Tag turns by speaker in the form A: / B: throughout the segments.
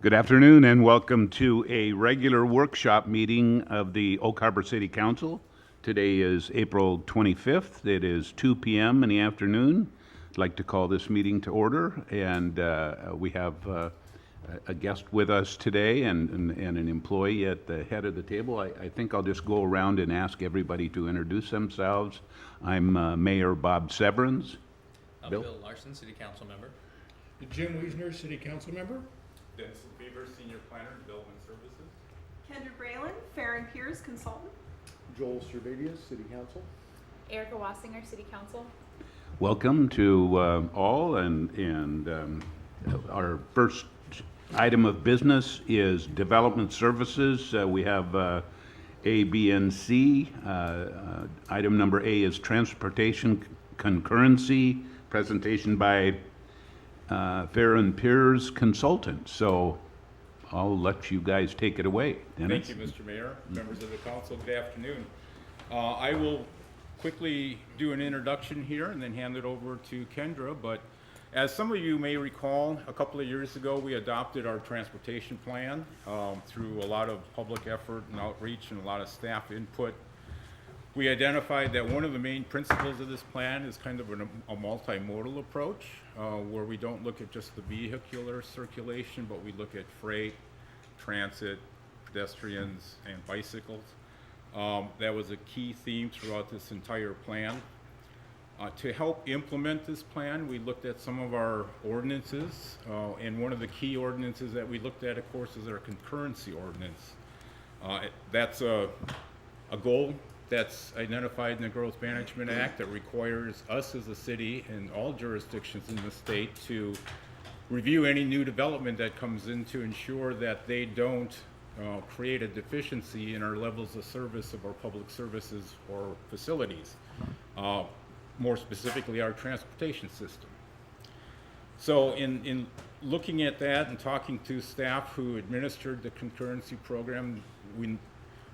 A: Good afternoon and welcome to a regular workshop meeting of the Oak Harbor City Council. Today is April 25th. It is 2 p.m. in the afternoon. I'd like to call this meeting to order, and we have a guest with us today and an employee at the head of the table. I think I'll just go around and ask everybody to introduce themselves. I'm Mayor Bob Severance.
B: Bill Larson, City Council Member.
C: Jim Wiesner, City Council Member.
D: Dennis FEHR, Senior Planner, Development Services.
E: Kendra Braylon, FEHR and Peers Consultant.
F: Joel Servadius, City Council.
G: Erica Wassinger, City Council.
A: Welcome to all, and our first item of business is development services. We have A, B, and C. Item number A is transportation concurrency, presentation by FEHR and Peers Consultant. So I'll let you guys take it away. Dennis?
D: Thank you, Mr. Mayor, members of the council, good afternoon. I will quickly do an introduction here and then hand it over to Kendra, but as some of you may recall, a couple of years ago we adopted our transportation plan through a lot of public effort and outreach and a lot of staff input. We identified that one of the main principles of this plan is kind of a multimodal approach, where we don't look at just the vehicular circulation, but we look at freight, transit, pedestrians, and bicycles. That was a key theme throughout this entire plan. To help implement this plan, we looked at some of our ordinances, and one of the key ordinances that we looked at, of course, is our concurrency ordinance. That's a goal that's identified in the Growth Management Act that requires us as a city and all jurisdictions in the state to review any new development that comes in to ensure that they don't create a deficiency in our levels of service of our public services or facilities, more specifically our transportation system. So in looking at that and talking to staff who administered the concurrency program, we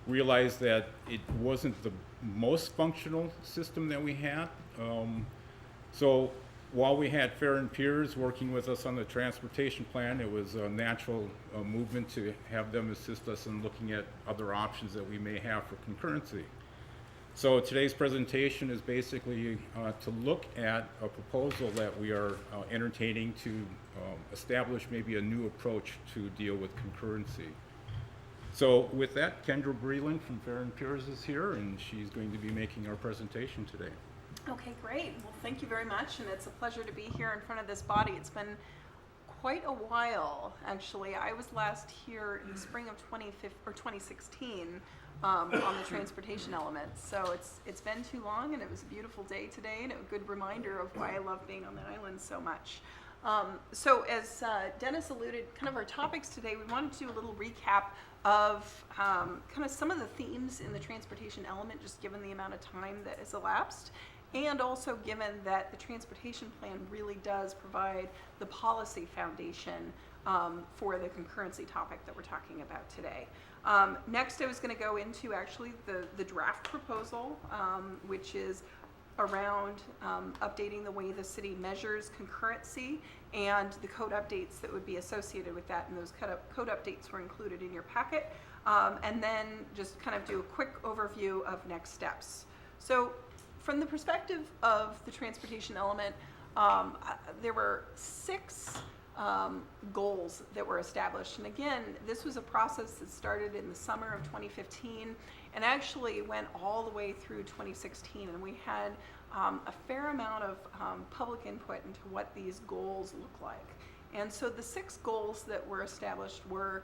D: realized that it wasn't the most functional system that we had. So while we had FEHR and Peers working with us on the transportation plan, it was a natural movement to have them assist us in looking at other options that we may have for concurrency. So today's presentation is basically to look at a proposal that we are entertaining to establish maybe a new approach to deal with concurrency. So with that, Kendra Braylon from FEHR and Peers is here, and she's going to be making our presentation today.
E: Okay, great. Well, thank you very much, and it's a pleasure to be here in front of this body. It's been quite a while, actually. I was last here in the spring of 2016 on the transportation element. So it's been too long, and it was a beautiful day today, and a good reminder of why I love being on the island so much. So as Dennis alluded, kind of our topics today, we wanted to do a little recap of kind of some of the themes in the transportation element, just given the amount of time that has elapsed, and also given that the transportation plan really does provide the policy foundation for the concurrency topic that we're talking about today. Next, I was going to go into actually the draft proposal, which is around updating the way the city measures concurrency and the code updates that would be associated with that, and those code updates were included in your packet, and then just kind of do a quick overview of next steps. So from the perspective of the transportation element, there were 6 goals that were established, and again, this was a process that started in the summer of 2015 and actually went all the way through 2016, and we had a fair amount of public input into what these goals look like. And so the 6 goals that were established were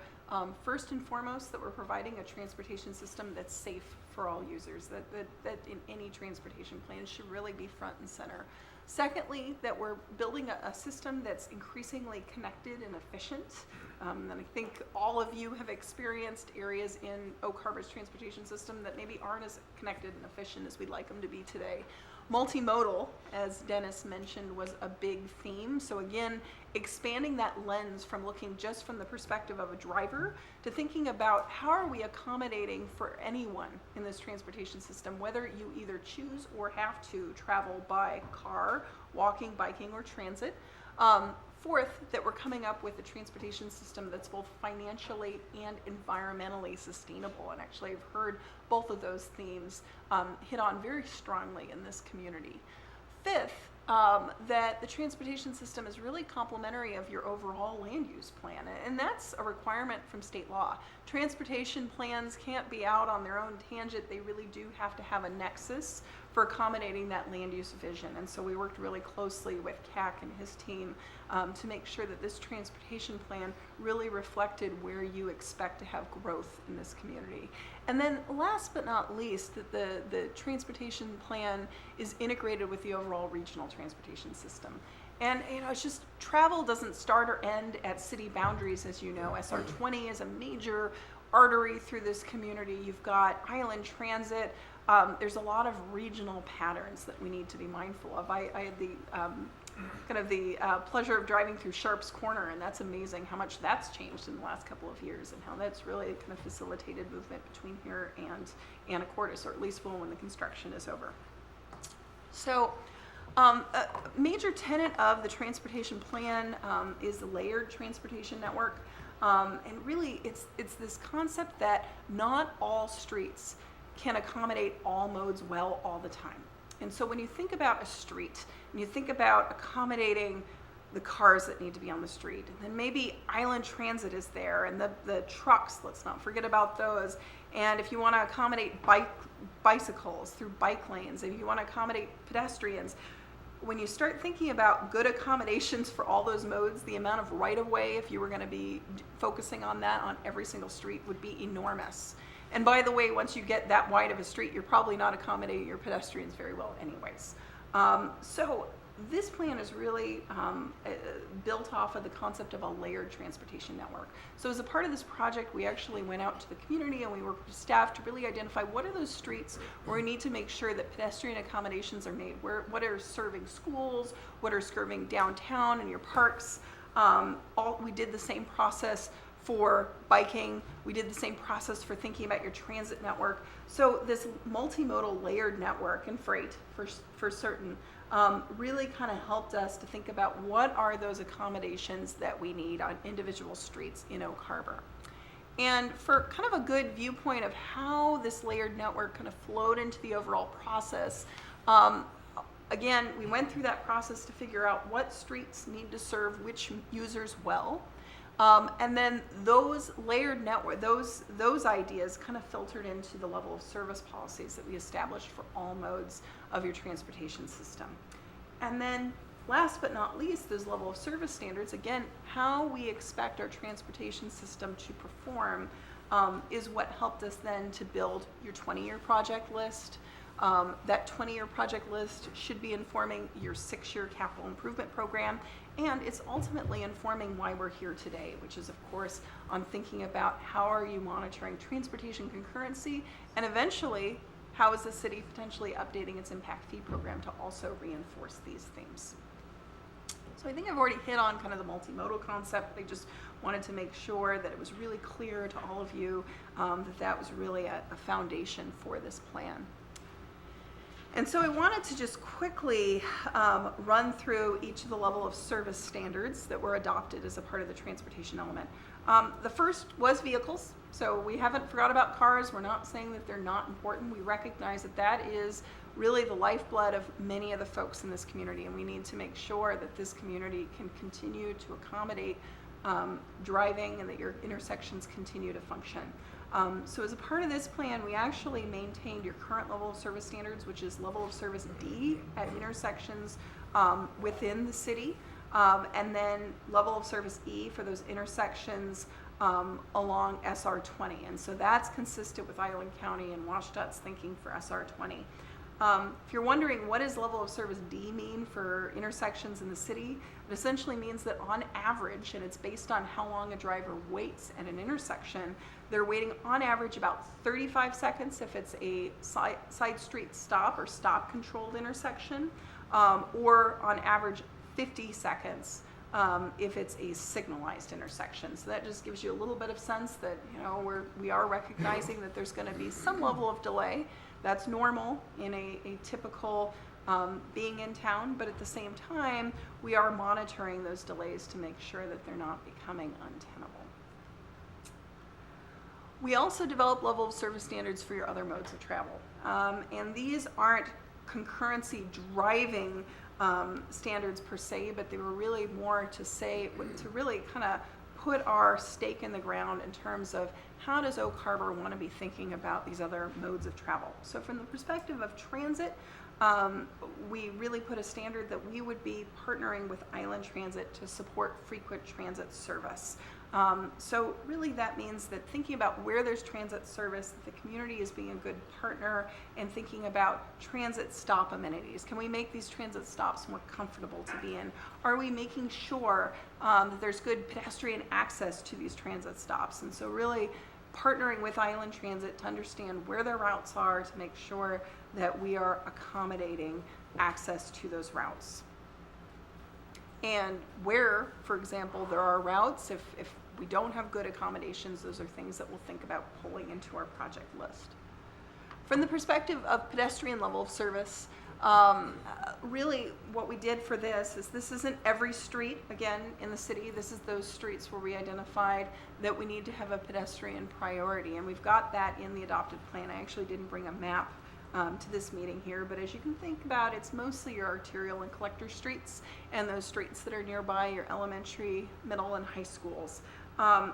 E: first and foremost that we're providing a transportation system that's safe for all users, that in any transportation plan should really be front and center. Secondly, that we're building a system that's increasingly connected and efficient. And I think all of you have experienced areas in Oak Harbor's transportation system that maybe aren't as connected and efficient as we'd like them to be today. Multimodal, as Dennis mentioned, was a big theme. So again, expanding that lens from looking just from the perspective of a driver to thinking about how are we accommodating for anyone in this transportation system, whether you either choose or have to travel by car, walking, biking, or transit. Fourth, that we're coming up with a transportation system that's both financially and environmentally sustainable. And actually, I've heard both of those themes hit on very strongly in this community. Fifth, that the transportation system is really complementary of your overall land use plan, and that's a requirement from state law. Transportation plans can't be out on their own tangent. They really do have to have a nexus for accommodating that land use vision. And so we worked really closely with CAC and his team to make sure that this transportation plan really reflected where you expect to have growth in this community. And then last but not least, that the transportation plan is integrated with the overall regional transportation system. And it's just, travel doesn't start or end at city boundaries, as you know. SR 20 is a major artery through this community. You've got Island Transit. There's a lot of regional patterns that we need to be mindful of. I had the pleasure of driving through Sharp's Corner, and that's amazing how much that's changed in the last couple of years, and how that's really kind of facilitated movement between here and Anacortes, or at least when the construction is over. So a major tenet of the transportation plan is the layered transportation network. And really, it's this concept that not all streets can accommodate all modes well all the time. And so when you think about a street, and you think about accommodating the cars that need to be on the street, and then maybe Island Transit is there, and the trucks, let's not forget about those. And if you want to accommodate bicycles through bike lanes, if you want to accommodate pedestrians, when you start thinking about good accommodations for all those modes, the amount of right-of-way, if you were going to be focusing on that on every single street, would be enormous. And by the way, once you get that wide of a street, you're probably not accommodating your pedestrians very well anyways. So this plan is really built off of the concept of a layered transportation network. So as a part of this project, we actually went out to the community and we worked with staff to really identify what are those streets where we need to make sure that pedestrian accommodations are made, what are serving schools, what are serving downtown and your parks. We did the same process for biking. We did the same process for thinking about your transit network. So this multimodal layered network, and freight for certain, really kind of helped us to think about what are those accommodations that we need on individual streets in Oak Harbor. And for kind of a good viewpoint of how this layered network kind of flowed into the overall process, again, we went through that process to figure out what streets need to serve which users well. And then those layered network, those ideas kind of filtered into the level of service policies that we established for all modes of your transportation system. And then last but not least, those level of service standards, again, how we expect our transportation system to perform is what helped us then to build your 20-year project list. That 20-year project list should be informing your 6-year capital improvement program, and it's ultimately informing why we're here today, which is, of course, on thinking about how are you monitoring transportation concurrency, and eventually, how is the city potentially updating its impact fee program to also reinforce these themes. So I think I've already hit on kind of the multimodal concept. I just wanted to make sure that it was really clear to all of you that was really a foundation for this plan. And so I wanted to just quickly run through each of the level of service standards that were adopted as a part of the transportation element. The first was vehicles. So we haven't forgot about cars. We're not saying that they're not important. We recognize that that is really the lifeblood of many of the folks in this community, and we need to make sure that this community can continue to accommodate driving and that your intersections continue to function. So as a part of this plan, we actually maintained your current level of service standards, which is level of service D at intersections within the city, and then level of service E for those intersections along SR 20. And so that's consistent with Island County and WashDOT's thinking for SR 20. If you're wondering what does level of service D mean for intersections in the city, it essentially means that on average, and it's based on how long a driver waits at an intersection, they're waiting on average about 35 seconds if it's a side street stop or stop controlled intersection, or on average 50 seconds if it's a signalized intersection. So that just gives you a little bit of sense that we are recognizing that there's going to be some level of delay. That's normal in a typical being in town, but at the same time, we are monitoring those delays to make sure that they're not becoming untenable. We also develop level of service standards for your other modes of travel. And these aren't concurrency driving standards per se, but they were really more to really kind of put our stake in the ground in terms of how does Oak Harbor want to be thinking about these other modes of travel. So from the perspective of transit, we really put a standard that we would be partnering with Island Transit to support frequent transit service. So really that means that thinking about where there's transit service, that the community is being a good partner and thinking about transit stop amenities. Can we make these transit stops more comfortable to be in? Are we making sure that there's good pedestrian access to these transit stops? And so really partnering with Island Transit to understand where their routes are to make sure that we are accommodating access to those routes. And where, for example, there are routes, if we don't have good accommodations, those are things that we'll think about pulling into our project list. From the perspective of pedestrian level of service, really what we did for this isn't every street, again, in the city. This is those streets where we identified that we need to have a pedestrian priority, and we've got that in the adopted plan. I actually didn't bring a map to this meeting here, but as you can think about, it's mostly your arterial and collector streets and those streets that are nearby your elementary, middle, and high schools.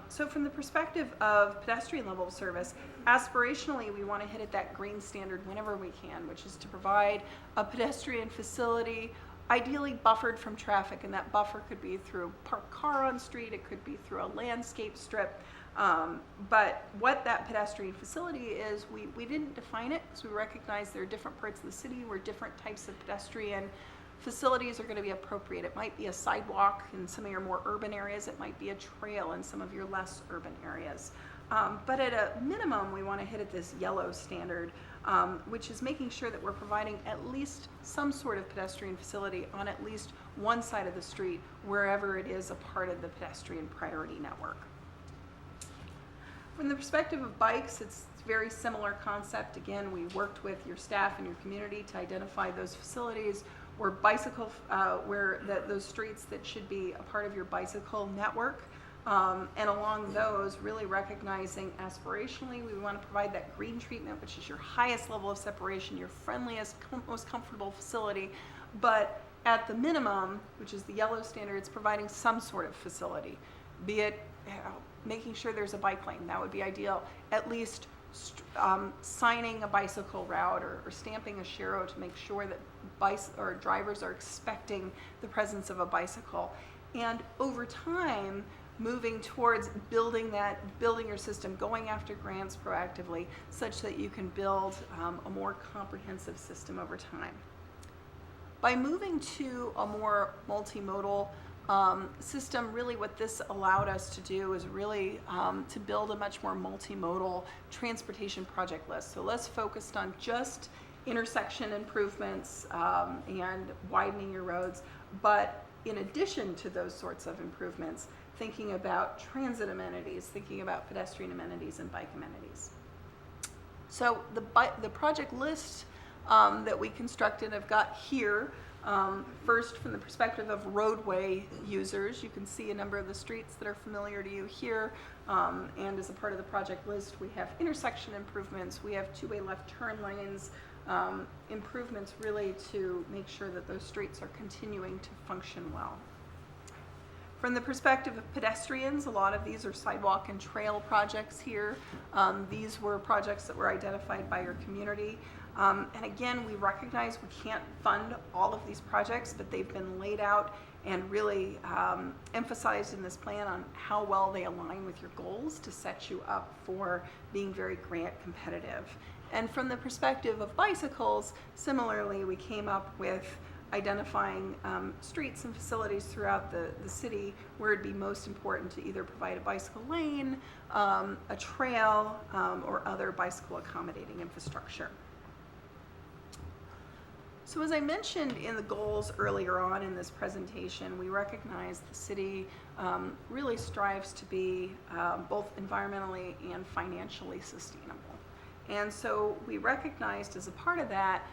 E: So from the perspective of pedestrian level of service, aspirationally we want to hit at that green standard whenever we can, which is to provide a pedestrian facility ideally buffered from traffic, and that buffer could be through parked car on street, it could be through a landscape strip. But what that pedestrian facility is, we didn't define it because we recognize there are different parts of the city where different types of pedestrian facilities are going to be appropriate. It might be a sidewalk in some of your more urban areas, it might be a trail in some of your less urban areas. But at a minimum, we want to hit at this yellow standard, which is making sure that we're providing at least some sort of pedestrian facility on at least one side of the street, wherever it is a part of the pedestrian priority network. From the perspective of bikes, it's a very similar concept. Again, we worked with your staff and your community to identify those facilities where those streets that should be a part of your bicycle network. And along those, really recognizing aspirationally, we want to provide that green treatment, which is your highest level of separation, your friendliest, most comfortable facility. But at the minimum, which is the yellow standard, it's providing some sort of facility, be it making sure there's a bike lane. That would be ideal. At least signing a bicycle route or stamping a shero to make sure that drivers are expecting the presence of a bicycle. And over time, moving towards building your system, going after grants proactively, such that you can build a more comprehensive system over time. By moving to a more multimodal system, really what this allowed us to do is really to build a much more multimodal transportation project list. So less focused on just intersection improvements and widening your roads, but in addition to those sorts of improvements, thinking about transit amenities, thinking about pedestrian amenities and bike amenities. So the project list that we constructed, I've got here. First, from the perspective of roadway users, you can see a number of the streets that are familiar to you here. And as a part of the project list, we have intersection improvements, we have two-way left turn lanes, improvements really to make sure that those streets are continuing to function well. From the perspective of pedestrians, a lot of these are sidewalk and trail projects here. These were projects that were identified by your community. And again, we recognize we can't fund all of these projects, but they've been laid out and really emphasized in this plan on how well they align with your goals to set you up for being very grant competitive. And from the perspective of bicycles, similarly, we came up with identifying streets and facilities throughout the city where it'd be most important to either provide a bicycle lane, a trail, or other bicycle accommodating infrastructure. So as I mentioned in the goals earlier on in this presentation, we recognize the city really strives to be both environmentally and financially sustainable. And so we recognized as a part of that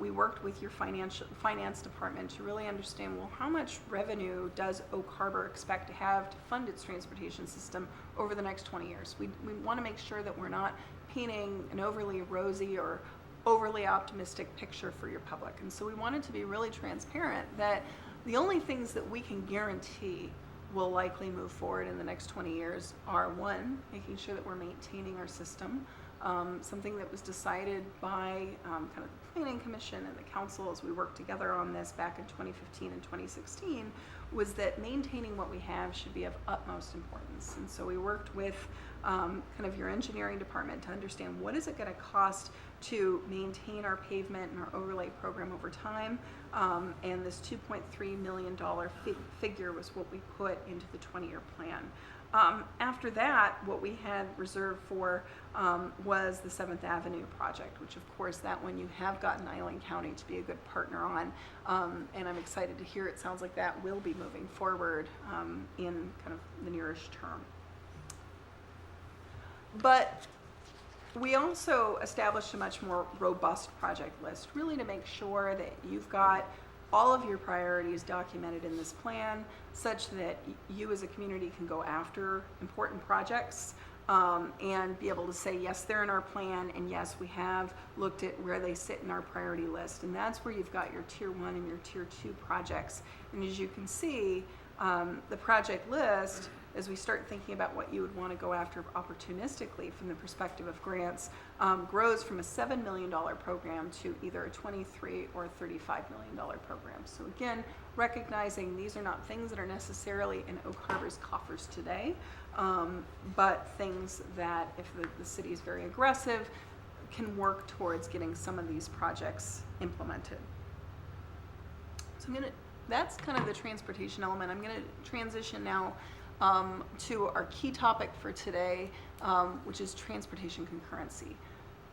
E: we worked with your finance department to really understand, well, how much revenue does Oak Harbor expect to have to fund its transportation system over the next 20 years? We want to make sure that we're not painting an overly rosy or overly optimistic picture for your public. And so we wanted to be really transparent that the only things that we can guarantee will likely move forward in the next 20 years are, one, making sure that we're maintaining our system. Something that was decided by kind of the Planning Commission and the council as we worked together on this back in 2015 and 2016 was that maintaining what we have should be of utmost importance. And so we worked with kind of your engineering department to understand what is it going to cost to maintain our pavement and our overlay program over time. And this $2.3 million figure was what we put into the 20-year plan. After that, what we had reserved for was the 7th Avenue project, which of course that one you have gotten Island County to be a good partner on. And I'm excited to hear it sounds like that will be moving forward in kind of the nearest term. But we also established a much more robust project list, really to make sure that you've got all of your priorities documented in this plan such that you as a community can go after important projects and be able to say, yes, they're in our plan, and yes, we have looked at where they sit in our priority list. And that's where you've got your Tier 1 and your Tier 2 projects. And as you can see, the project list, as we start thinking about what you would want to go after opportunistically from the perspective of grants, grows from a $7 million program to either a $23 or a $35 million program. So again, recognizing these are not things that are necessarily in Oak Harbor's coffers today, but things that if the city is very aggressive, can work towards getting some of these projects implemented. So that's kind of the transportation element. I'm going to transition now to our key topic for today, which is transportation concurrency.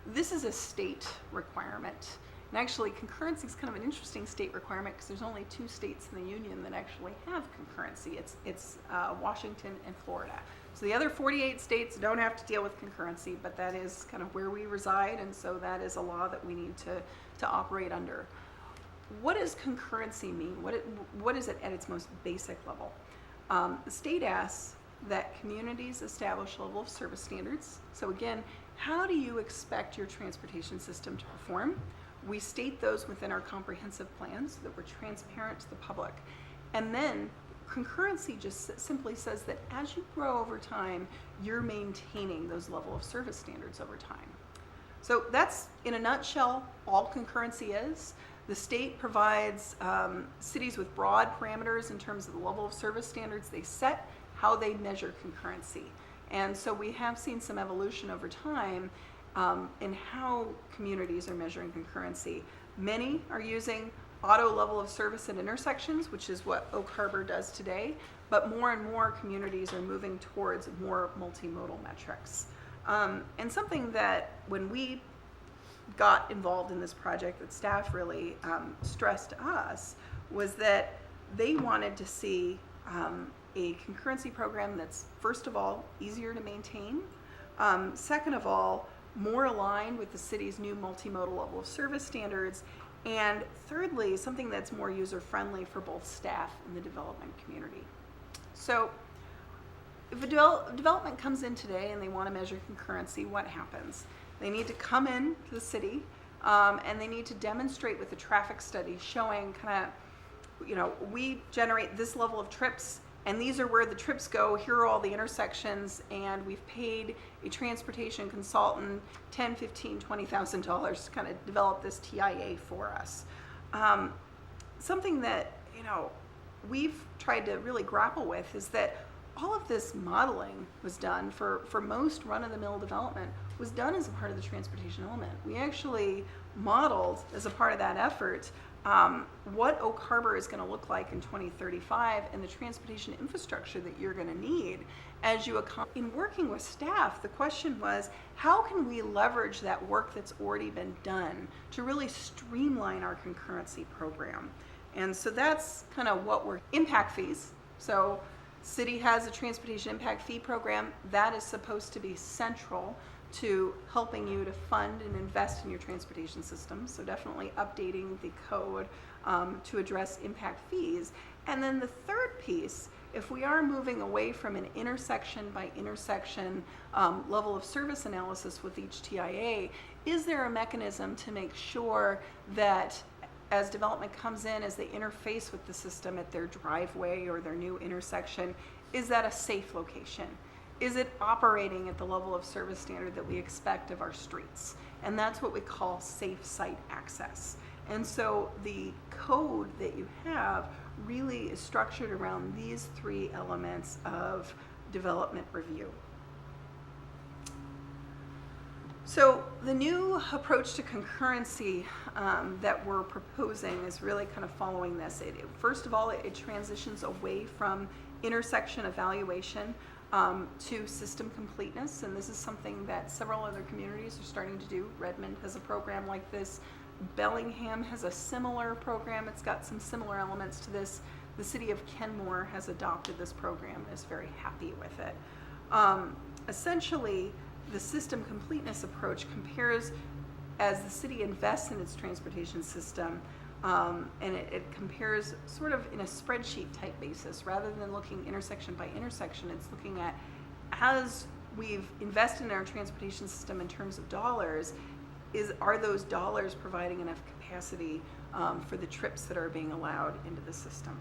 E: This is a state requirement. And actually, concurrency is kind of an interesting state requirement because there's only 2 states in the union that actually have concurrency. It's Washington and Florida. So the other 48 states don't have to deal with concurrency, but that is kind of where we reside, and so that is a law that we need to operate under. What does concurrency mean? What is it at its most basic level? The state asks that communities establish a level of service standards. So again, how do you expect your transportation system to perform? We state those within our comprehensive plans so that we're transparent to the public. And then concurrency just simply says that as you grow over time, you're maintaining those level of service standards over time. So that's, in a nutshell, all concurrency is. The state provides cities with broad parameters in terms of the level of service standards they set, how they measure concurrency. And so we have seen some evolution over time in how communities are measuring concurrency. Many are using auto level of service at intersections, which is what Oak Harbor does today, but more and more communities are moving towards more multimodal metrics. And something that when we got involved in this project that staff really stressed to us was that they wanted to see a concurrency program that's, first of all, easier to maintain, second of all, more aligned with the city's new multimodal level of service standards, and thirdly, something that's more user-friendly for both staff and the development community. So if a development comes in today and they want to measure concurrency, what happens? They need to come in to the city and they need to demonstrate with a traffic study showing kind of, we generate this level of trips and these are where the trips go, here are all the intersections, and we've paid a transportation consultant $10,000, $15,000, $20,000 to kind of develop this TIA for us. Something that, we've tried to really grapple with is that all of this modeling was done for most run-of-the-mill development was done as a part of the transportation element. We actually modeled as a part of that effort what Oak Harbor is going to look like in 2035 and the transportation infrastructure that you're going to need as you accomplish. In working with staff, the question was, how can we leverage that work that's already been done to really streamline our concurrency program? And so that's kind of what we're, impact fees. So city has a transportation impact fee program that is supposed to be central to helping you to fund and invest in your transportation system. So definitely updating the code to address impact fees. And then the third piece, if we are moving away from an intersection by intersection level of service analysis with each TIA, is there a mechanism to make sure that as development comes in, as they interface with the system at their driveway or their new intersection, is that a safe location? Is it operating at the level of service standard that we expect of our streets? And that's what we call safe site access. And so the code that you have really is structured around these three elements of development review. So the new approach to concurrency that we're proposing is really kind of following this. First of all, it transitions away from intersection evaluation to system completeness, and this is something that several other communities are starting to do. Redmond has a program like this. Bellingham has a similar program. It's got some similar elements to this. The city of Kenmore has adopted this program and is very happy with it. Essentially, the system completeness approach compares as the city invests in its transportation system, and it compares sort of in a spreadsheet type basis. Rather than looking intersection by intersection, it's looking at, as we've invested in our transportation system in terms of dollars, are those dollars providing enough capacity for the trips that are being allowed into the system?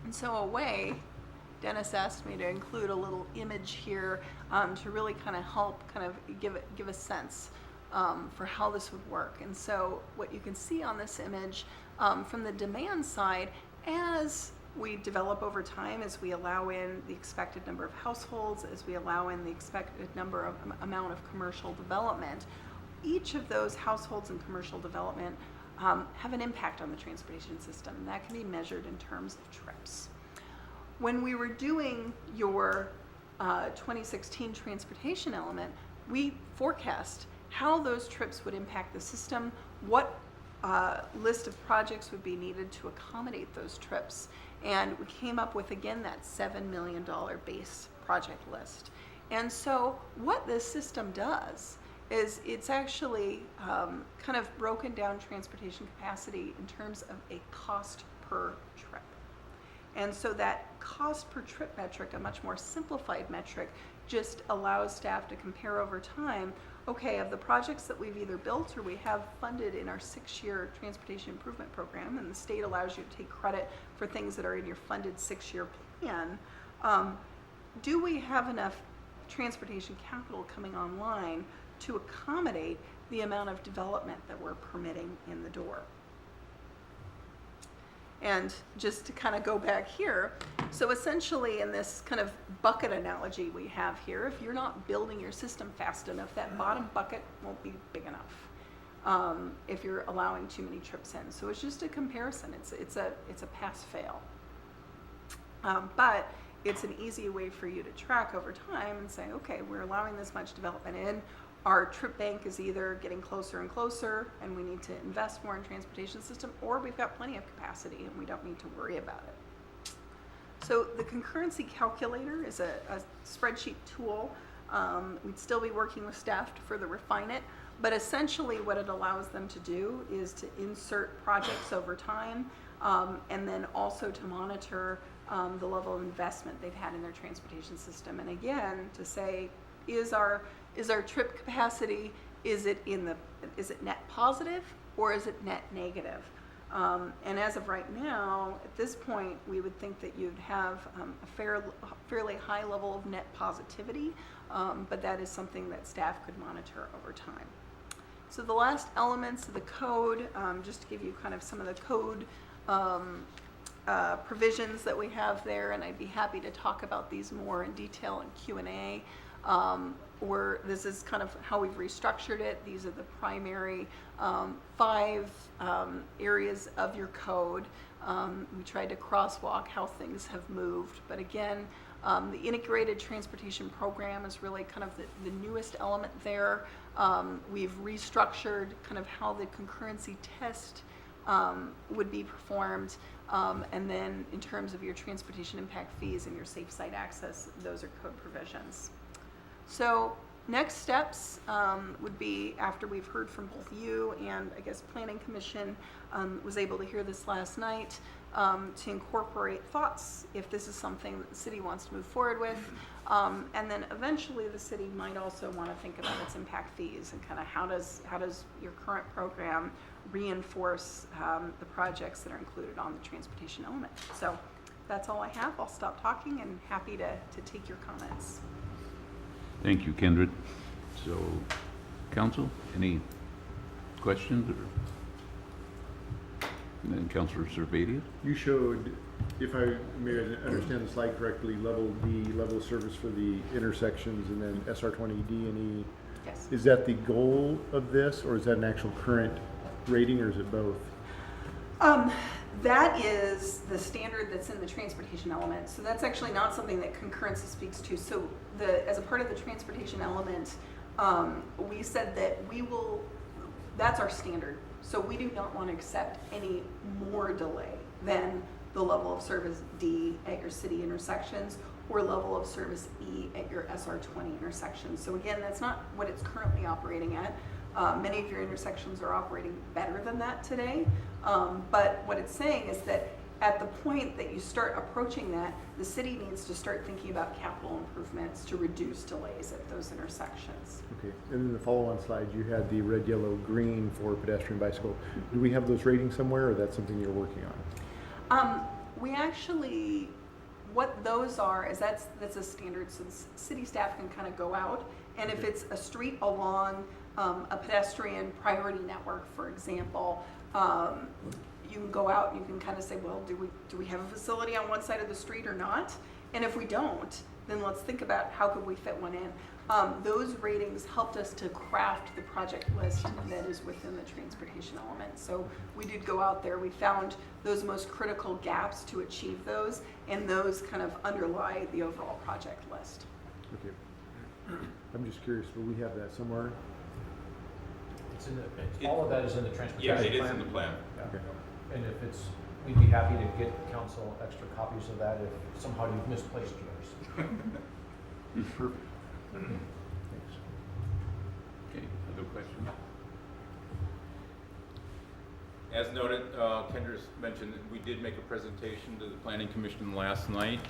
E: And so a way, Dennis asked me to include a little image here to really kind of help kind of give a sense for how this would work. And so what you can see on this image from the demand side, as we develop over time, as we allow in the expected number of households, as we allow in the expected amount of commercial development, each of those households and commercial development have an impact on the transportation system, and that can be measured in terms of trips. When we were doing your 2016 transportation element, we forecast how those trips would impact the system, what list of projects would be needed to accommodate those trips, and we came up with, again, that $7 million base project list. And so what this system does is it's actually kind of broken down transportation capacity in terms of a cost per trip. And so that cost per trip metric, a much more simplified metric, just allows staff to compare over time, okay, of the projects that we've either built or we have funded in our 6-year transportation improvement program, and the state allows you to take credit for things that are in your funded 6-year plan, do we have enough transportation capital coming online to accommodate the amount of development that we're permitting in the door? And just to kind of go back here, so essentially in this kind of bucket analogy we have here, if you're not building your system fast enough, that bottom bucket won't be big enough if you're allowing too many trips in. So it's just a comparison. It's a pass-fail. But it's an easy way for you to track over time and say, okay, we're allowing this much development in. Our trip bank is either getting closer and closer and we need to invest more in transportation system, or we've got plenty of capacity and we don't need to worry about it. So the concurrency calculator is a spreadsheet tool. We'd still be working with staff to further refine it, but essentially what it allows them to do is to insert projects over time and then also to monitor the level of investment they've had in their transportation system. And again, to say, is our trip capacity, is it net positive or is it net negative? And as of right now, at this point, we would think that you'd have a fairly high level of net positivity, but that is something that staff could monitor over time. So the last elements of the code, just to give you kind of some of the code provisions that we have there, and I'd be happy to talk about these more in detail in Q&A. This is kind of how we've restructured it. These are the primary 5 areas of your code. We tried to crosswalk how things have moved, but again, the integrated transportation program is really kind of the newest element there. We've restructured kind of how the concurrency test would be performed, and then in terms of your transportation impact fees and your safe site access, those are code provisions. So Next steps would be after we've heard from both you and I guess Planning Commission was able to hear this last night to incorporate thoughts if this is something that the city wants to move forward with. And then eventually the city might also want to think about its impact fees and kind of how does your current program reinforce the projects that are included on the transportation element. So that's all I have. I'll stop talking and happy to take your comments.
A: Thank you, Kendra. So, council, any questions? And then Councilor Servadius?
F: You showed, if I may understand the slide correctly, level D, level of service for the intersections, and then SR20, D, and E.
E: Yes.
F: Is that the goal of this, or is that an actual current rating, or is it both?
E: That is the standard that's in the transportation element. So that's actually not something that concurrency speaks to. So as a part of the transportation element, we said that that's our standard. So we do not want to accept any more delay than the level of service D at your city intersections or level of service E at your SR20 intersections. So again, that's not what it's currently operating at. Many of your intersections are operating better than that today. But what it's saying is that at the point that you start approaching that, the city needs to start thinking about capital improvements to reduce delays at those intersections.
F: Okay, and then the follow-on slide, you had the red, yellow, green for pedestrian, bicycle. Do we have those ratings somewhere, or that's something you're working on?
E: We actually, what those are is that's a standard, so the city staff can kind of go out, and if it's a street along a pedestrian priority network, for example, you can go out and you can kind of say, well, do we have a facility on one side of the street or not? And if we don't, then let's think about how could we fit one in. Those ratings helped us to craft the project list that is within the transportation element. So we did go out there, we found those most critical gaps to achieve those, and those kind of underlie the overall project list.
F: Okay. I'm just curious, will we have that somewhere?
H: It's in the, all of that is in the transportation
D: Yeah,
H: plan.
D: it is in the plan.
H: Yeah.
F: Okay.
H: And if it's, we'd be happy to get council extra copies of that if somehow you've misplaced yours.
F: Perfect.
A: Thanks. Okay, other questions?
D: As noted, Kendra's mentioned that we did make a presentation to the Planning Commission last night.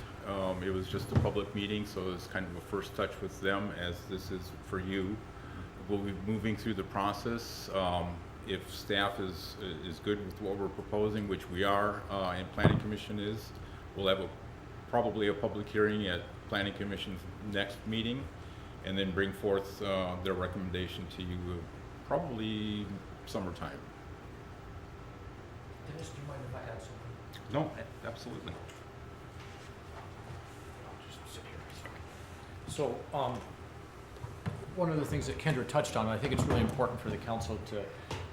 D: It was just a public meeting, so it was kind of a first touch with them, as this is for you. We'll be moving through the process. If staff is good with what we're proposing, which we are, and Planning Commission is, we'll have probably a public hearing at Planning Commission's next meeting, and then bring forth their recommendation to you probably summertime.
H: Dennis, do you mind if I add something?
D: No, absolutely.
H: Just sit here. So, one of the things that Kendra touched on, and I think it's really important for the council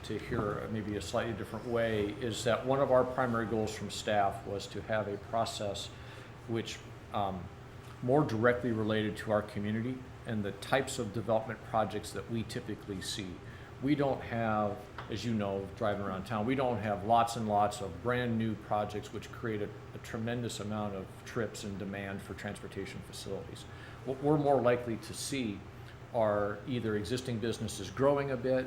H: to hear maybe a slightly different way, is that one of our primary goals from staff was to have a process which more directly related to our community and the types of development projects that we typically see. We don't have, as you know, driving around town, we don't have lots and lots of brand new projects which create a tremendous amount of trips and demand for transportation facilities. What we're more likely to see are either existing businesses growing a bit,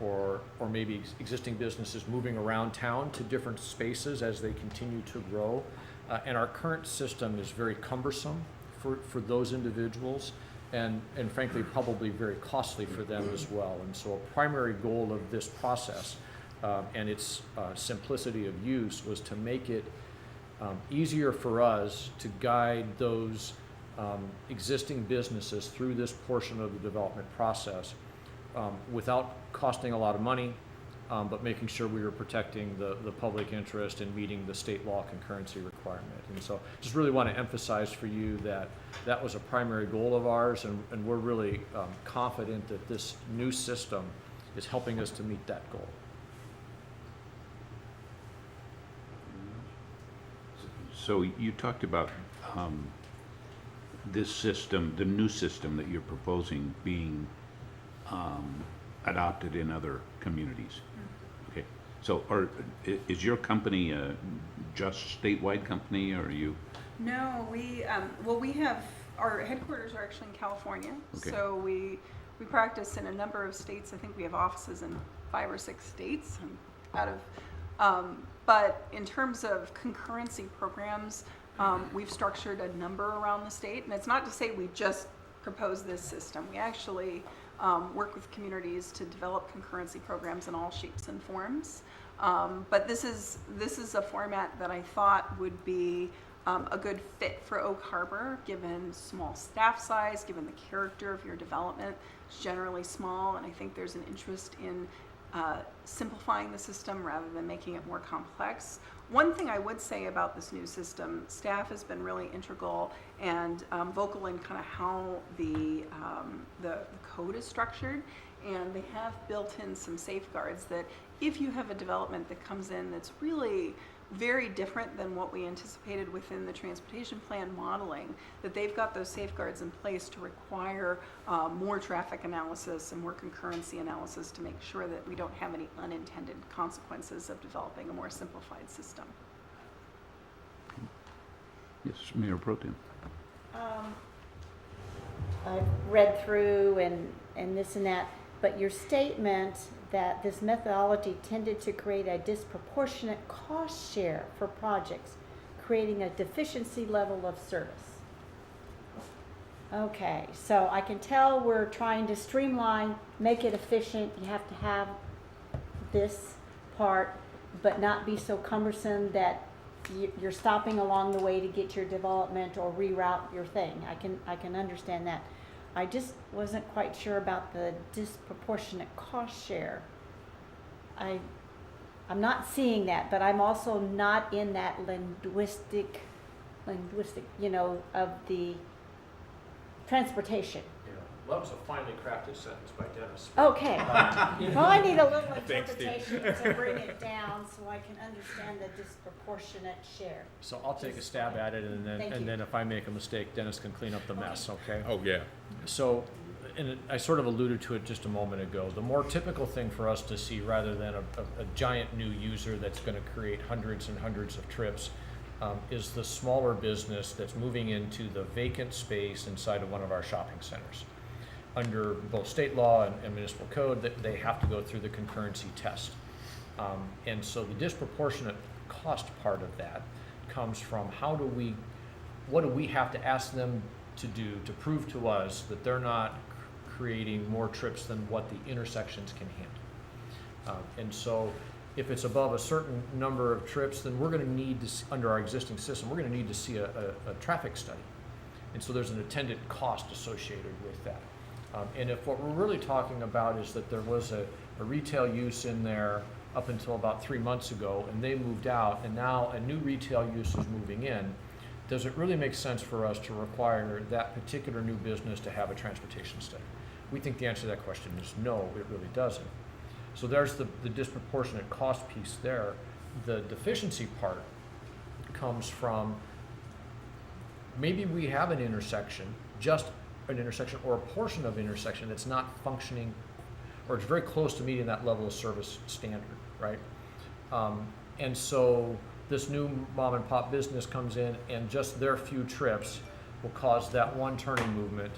H: or maybe existing businesses moving around town to different spaces as they continue to grow. And our current system is very cumbersome for those individuals, and frankly probably very costly for them as well. And so a primary goal of this process and its simplicity of use was to make it easier for us to guide those existing businesses through this portion of the development process without costing a lot of money, but making sure we were protecting the public interest and meeting the state law concurrency requirement. And so just really want to emphasize for you that that was a primary goal of ours, and we're really confident that this new system is helping us to meet that goal.
A: So you talked about this system, the new system that you're proposing being adopted in other communities. Okay, so is your company a just statewide company, or are you?
E: No, we have Our headquarters are actually in California,
A: Okay.
E: so we practice in a number of states. I think we have offices in 5 or 6 states. But in terms of concurrency programs, we've structured a number around the state, and it's not to say we just propose this system. We actually work with communities to develop concurrency programs in all shapes and forms. But this is a format that I thought would be a good fit for Oak Harbor, given small staff size, given the character of your development. It's generally small, and I think there's an interest in simplifying the system rather than making it more complex. One thing I would say about this new system, staff has been really integral and vocal in kind of how the code is structured, and they have built in some safeguards that if you have a development that comes in that's really very different than what we anticipated within the transportation plan modeling, that they've got those safeguards in place to require more traffic analysis and more concurrency analysis to make sure that we don't have any unintended consequences of developing a more simplified system.
A: Yes, Mayor Pro Tem.
I: I've read through and this and that, but your statement that this methodology tended to create a disproportionate cost share for projects, creating a deficiency level of service. Okay, so I can tell we're trying to streamline, make it efficient. You have to have this part, but not be so cumbersome that you're stopping along the way to get your development or reroute your thing. I can understand that. I just wasn't quite sure about the disproportionate cost share. I'm not seeing that, but I'm also not in that linguistic, of the transportation.
H: Yeah, that was a finely crafted sentence by Dennis.
I: Okay. Well, I need a little
D: Thanks, Steve.
I: interpretation to bring it down so I can understand the disproportionate share.
H: So I'll take a stab at it, and
I: Thank you.
H: then if I make a mistake, Dennis can clean up the mess, okay?
D: Oh, yeah.
H: So, I sort of alluded to it just a moment ago. The more typical thing for us to see, rather than a giant new user that's going to create hundreds and hundreds of trips, is the smaller business that's moving into the vacant space inside of one of our shopping centers. Under both state law and municipal code, that they have to go through the concurrency test. And so the disproportionate cost part of that comes from what do we have to ask them to do to prove to us that they're not creating more trips than what the intersections can handle. And so if it's above a certain number of trips, then we're going to need to, under our existing system, we're going to need to see a traffic study. And so there's an attendant cost associated with that. And if what we're really talking about is that there was a retail use in there up until about 3 months ago, and they moved out, and now a new retail use is moving in, does it really make sense for us to require that particular new business to have a transportation study? We think the answer to that question is no, it really doesn't. So there's the disproportionate cost piece there. The deficiency part comes from maybe we have an intersection, just an intersection or a portion of intersection that's not functioning, or it's very close to meeting that level of service standard, right? And so this new mom and pop business comes in, and just their few trips will cause that one turning movement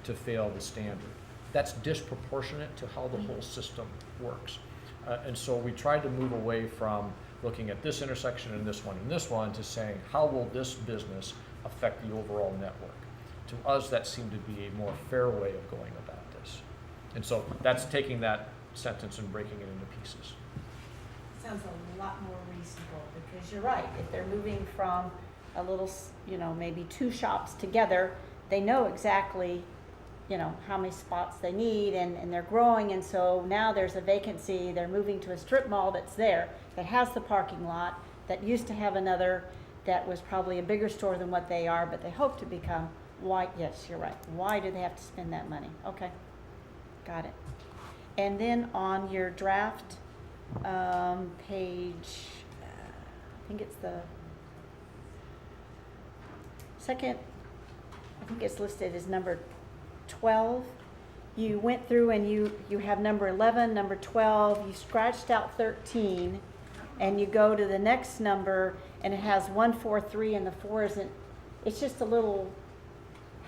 H: to fail the standard. That's disproportionate to how the whole system works. And so we tried to move away from looking at this intersection and this one to saying, how will this business affect the overall network? To us, that seemed to be a more fair way of going about this. And so that's taking that sentence and breaking it into pieces.
I: Sounds a lot more reasonable, because you're right. If they're moving from a little, maybe 2 shops together, they know exactly, how many spots they need, and they're growing, and so now there's a vacancy. They're moving to a strip mall that's there, that has the parking lot, that used to have another that was probably a bigger store than what they are, but they hope to become. Why? Yes, you're right. Why do they have to spend that money? Okay, got it. And then on your draft page, I think it's the second, I think it's listed as number 12. You went through and you have number 11, number 12, you scratched out 13, and you go to the next number, and it has 1, 4, 3, and the 4 isn't, it's just a little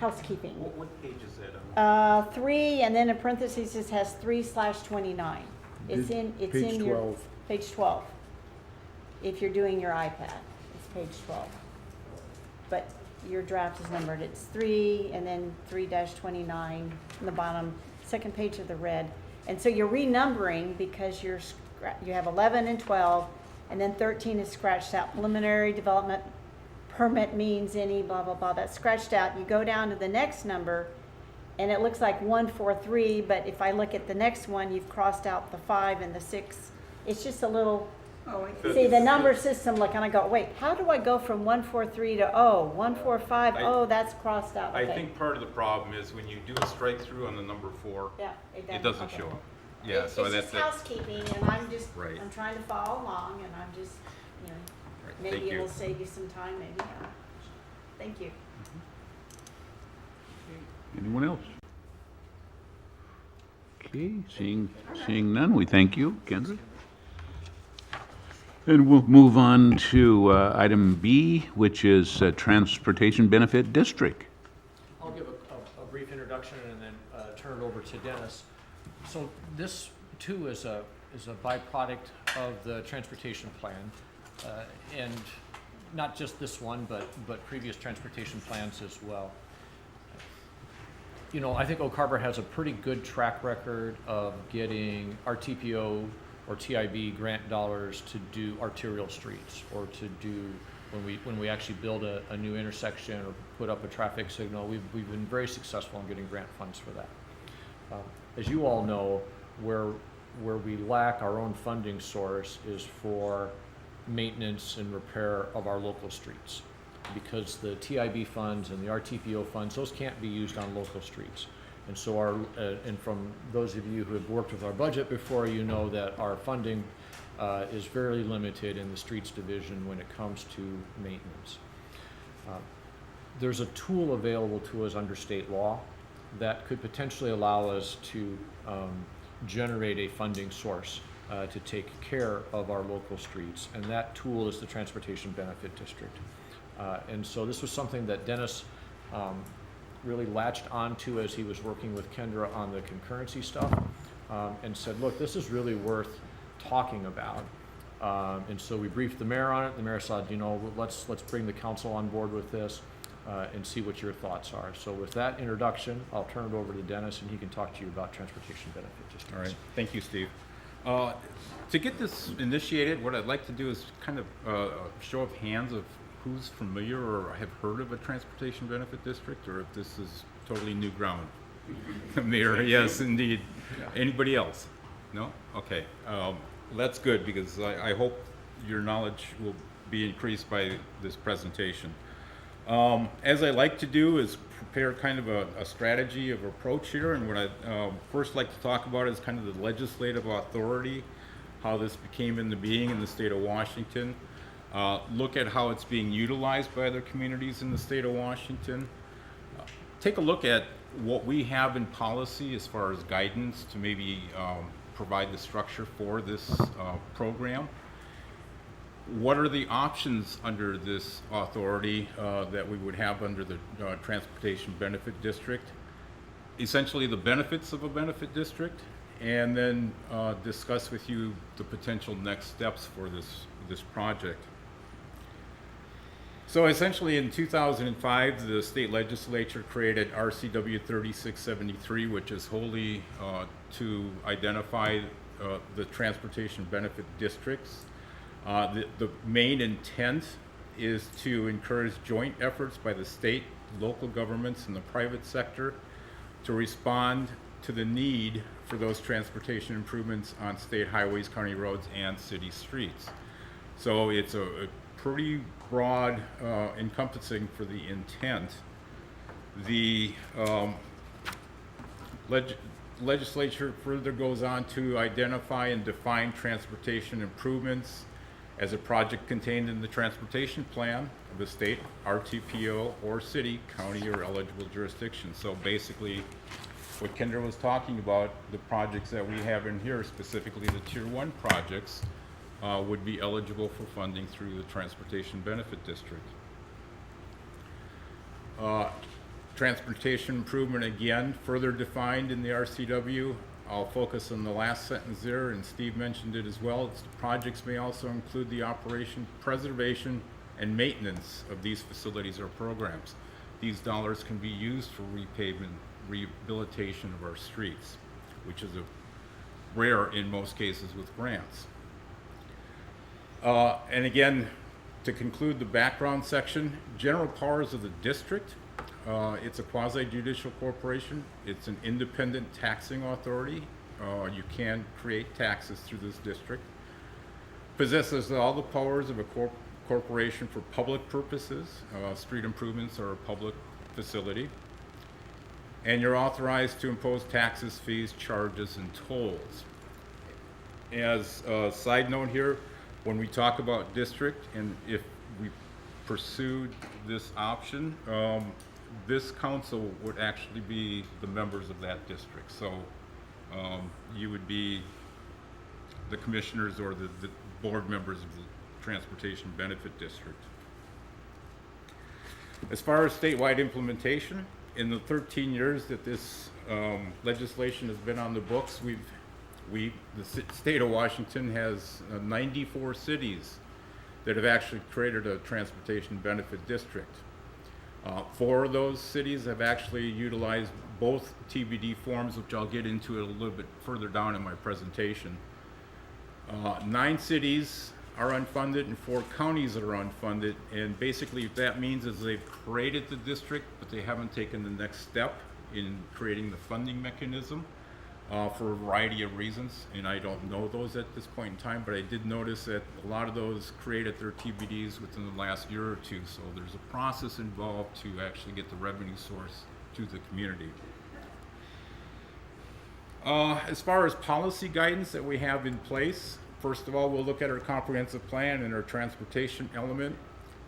I: housekeeping.
A: What page is that on?
I: 3, and then in parentheses it has 3/29. It's
F: Did-
I: in, it's
F: page
I: in your.
F: 12.
I: Page 12. If you're doing your iPad, it's page 12. But your draft is numbered, it's 3, and then 3-29 on the bottom, second page of the red. And so you're renumbering because you have 11 and 12, and then 13 is scratched out. Preliminary development permit means any blah, blah, blah, that's scratched out. You go down to the next number, and it looks like 143, but if I look at the next one, you've crossed out the 5 and the 6. It's just a little,
E: Oh, I
I: see, the number system, look, and I go, wait, how do I go from 143 to, 145, that's crossed out,
D: I
I: okay.
D: think part of the problem is when you do a strike through on the number 4,
I: Yeah,
D: it doesn't
I: okay.
D: show up. Yeah,
I: It's
D: so
I: just
D: that's,
I: housekeeping, and I'm just,
D: Right.
I: I'm trying to follow along, and I'm just, you know,
D: Right, thank
I: maybe
D: you.
I: it'll save you some time, maybe not. Thank you.
A: Anyone else? Okay, seeing none, we thank you, Kendra. And we'll move on to item B, which is Transportation Benefit District.
H: I'll give a brief introduction and then turn it over to Dennis. So this too is a byproduct of the transportation plan, and not just this one, but previous transportation plans as well. You know, I think Oak Harbor has a pretty good track record of getting RTPO or TIB grant dollars to do arterial streets, or to do when we actually build a new intersection or put up a traffic signal. We've been very successful in getting grant funds for that. As you all know, where we lack our own funding source is for maintenance and repair of our local streets, because the TIB funds and the RTPO funds, those can't be used on local streets. And so and from those of you who have worked with our budget before, you know that our funding is very limited in the streets division when it comes to maintenance. There's a tool available to us under state law that could potentially allow us to generate a funding source to take care of our local streets, and that tool is the Transportation Benefit District. And so this was something that Dennis really latched onto as he was working with Kendra on the concurrency stuff, and said, look, this is really worth talking about. And so we briefed the mayor on it. The mayor said, you know, let's bring the council on board with this and see what your thoughts are. So with that introduction, I'll turn it over to Dennis, and he can talk to you about Transportation Benefit Districts.
D: All right, thank you, Steve. To get this initiated, what I'd like to do is kind of a show of hands of who's familiar or have heard of a transportation benefit district, or if this is totally new ground. Mayor, yes, indeed. Anybody else? No? Okay. That's good, because I hope your knowledge will be increased by this presentation. As I like to do is prepare kind of a strategy of approach here, and what I first like to talk about is kind of the legislative authority, how this became into being in the state of Washington, look at how it's being utilized by other communities in the state of Washington, take a look at what we have in policy as far as guidance to maybe provide the structure for this program. What are the options under this authority that we would have under the Transportation Benefit District? Essentially the benefits of a benefit district, and then discuss with you the potential next steps for this project. So essentially in 2005, the state legislature created RCW 3673, which is wholly to identify the transportation benefit districts. The main intent is to encourage joint efforts by the state, local governments, and the private sector to respond to the need for those transportation improvements on state highways, county roads, and city streets. So it's a pretty broad encompassing for the intent. The legislature further goes on to identify and define transportation improvements as a project contained in the transportation plan of the state, RTPO, or city, county, or eligible jurisdiction. So basically, what Kendra was talking about, the projects that we have in here, specifically the Tier 1 projects, would be eligible for funding through the Transportation Benefit District. Transportation improvement, again, further defined in the RCW. I'll focus on the last sentence there, and Steve mentioned it as well. It's, projects may also include the operation, preservation, and maintenance of these facilities or programs. These dollars can be used for repavement, rehabilitation of our streets, which is rare in most cases with grants. And again, to conclude the background section, general powers of the district. It's a quasi-judicial corporation. It's an independent taxing authority. You can create taxes through this district. Possesses all the powers of a corporation for public purposes. Street improvements are a public facility. And you're authorized to impose taxes, fees, charges, and tolls. As a side note here, when we talk about district, and if we pursued this option, this council would actually be the members of that district. So you would be the commissioners or the board members of the Transportation Benefit District. As far as statewide implementation, in the 13 years that this legislation has been on the books, the state of Washington has 94 cities that have actually created a transportation benefit district. 4 of those cities have actually utilized both TBD forms, which I'll get into a little bit further down in my presentation. 9 cities are unfunded and 4 counties that are unfunded, and basically what that means is they've created the district, but they haven't taken the next step in creating the funding mechanism for a variety of reasons, and I don't know those at this point in time, but I did notice that a lot of those created their TBDs within the last year or two, so there's a process involved to actually get the revenue source to the community. As far as policy guidance that we have in place, first of all, we'll look at our comprehensive plan and our transportation element.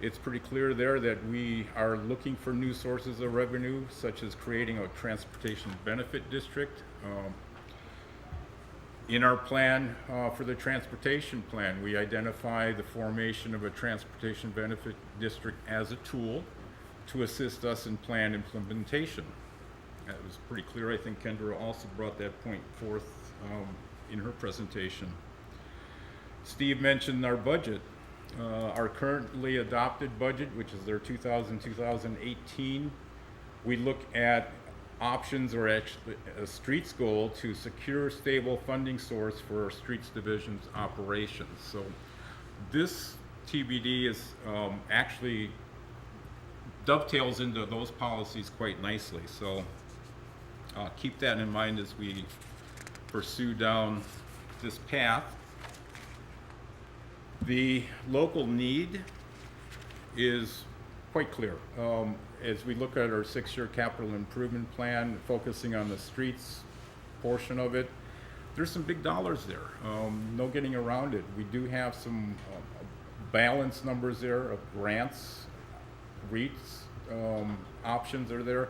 D: It's pretty clear there that we are looking for new sources of revenue, such as creating a transportation benefit district. In our plan for the transportation plan, we identify the formation of a transportation benefit district as a tool to assist us in plan implementation. That was pretty clear. I think Kendra also brought that point forth in her presentation. Steve mentioned our budget. Our currently adopted budget, which is their 2018, we look at options or actually a streets goal to secure stable funding source for our streets division's operations. So this TBD is actually dovetails into those policies quite nicely. So keep that in mind as we pursue down this path. The local need is quite clear. As we look at our 6-year capital improvement plan, focusing on the streets portion of it, there's some big dollars there. No getting around it. We do have some balanced numbers there of grants, REITs, options are there.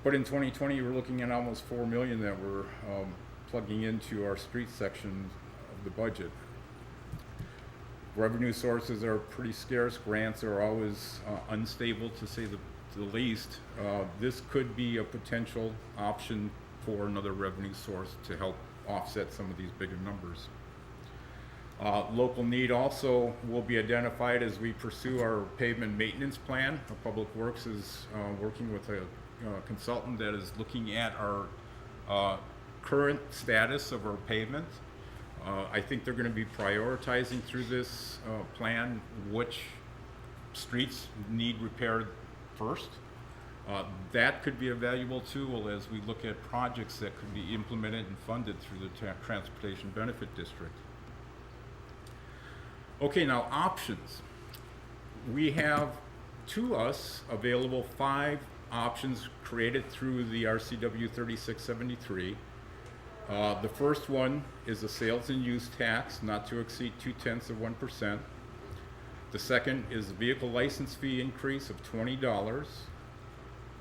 D: But in 2020, we're looking at almost $4 million that we're plugging into our street section of the budget. Revenue sources are pretty scarce. Grants are always unstable, to say the least. This could be a potential option for another revenue source to help offset some of these bigger numbers. Local need also will be identified as we pursue our pavement maintenance plan. Public Works is working with a consultant that is looking at our current status of our pavement. I think they're going to be prioritizing through this plan which streets need repaired first. That could be a valuable tool as we look at projects that could be implemented and funded through the Transportation Benefit District. Okay, now options. We have to us available 5 options created through the RCW 3673. The first one is a sales and use tax not to exceed 0.2%. The second is the vehicle license fee increase of $20.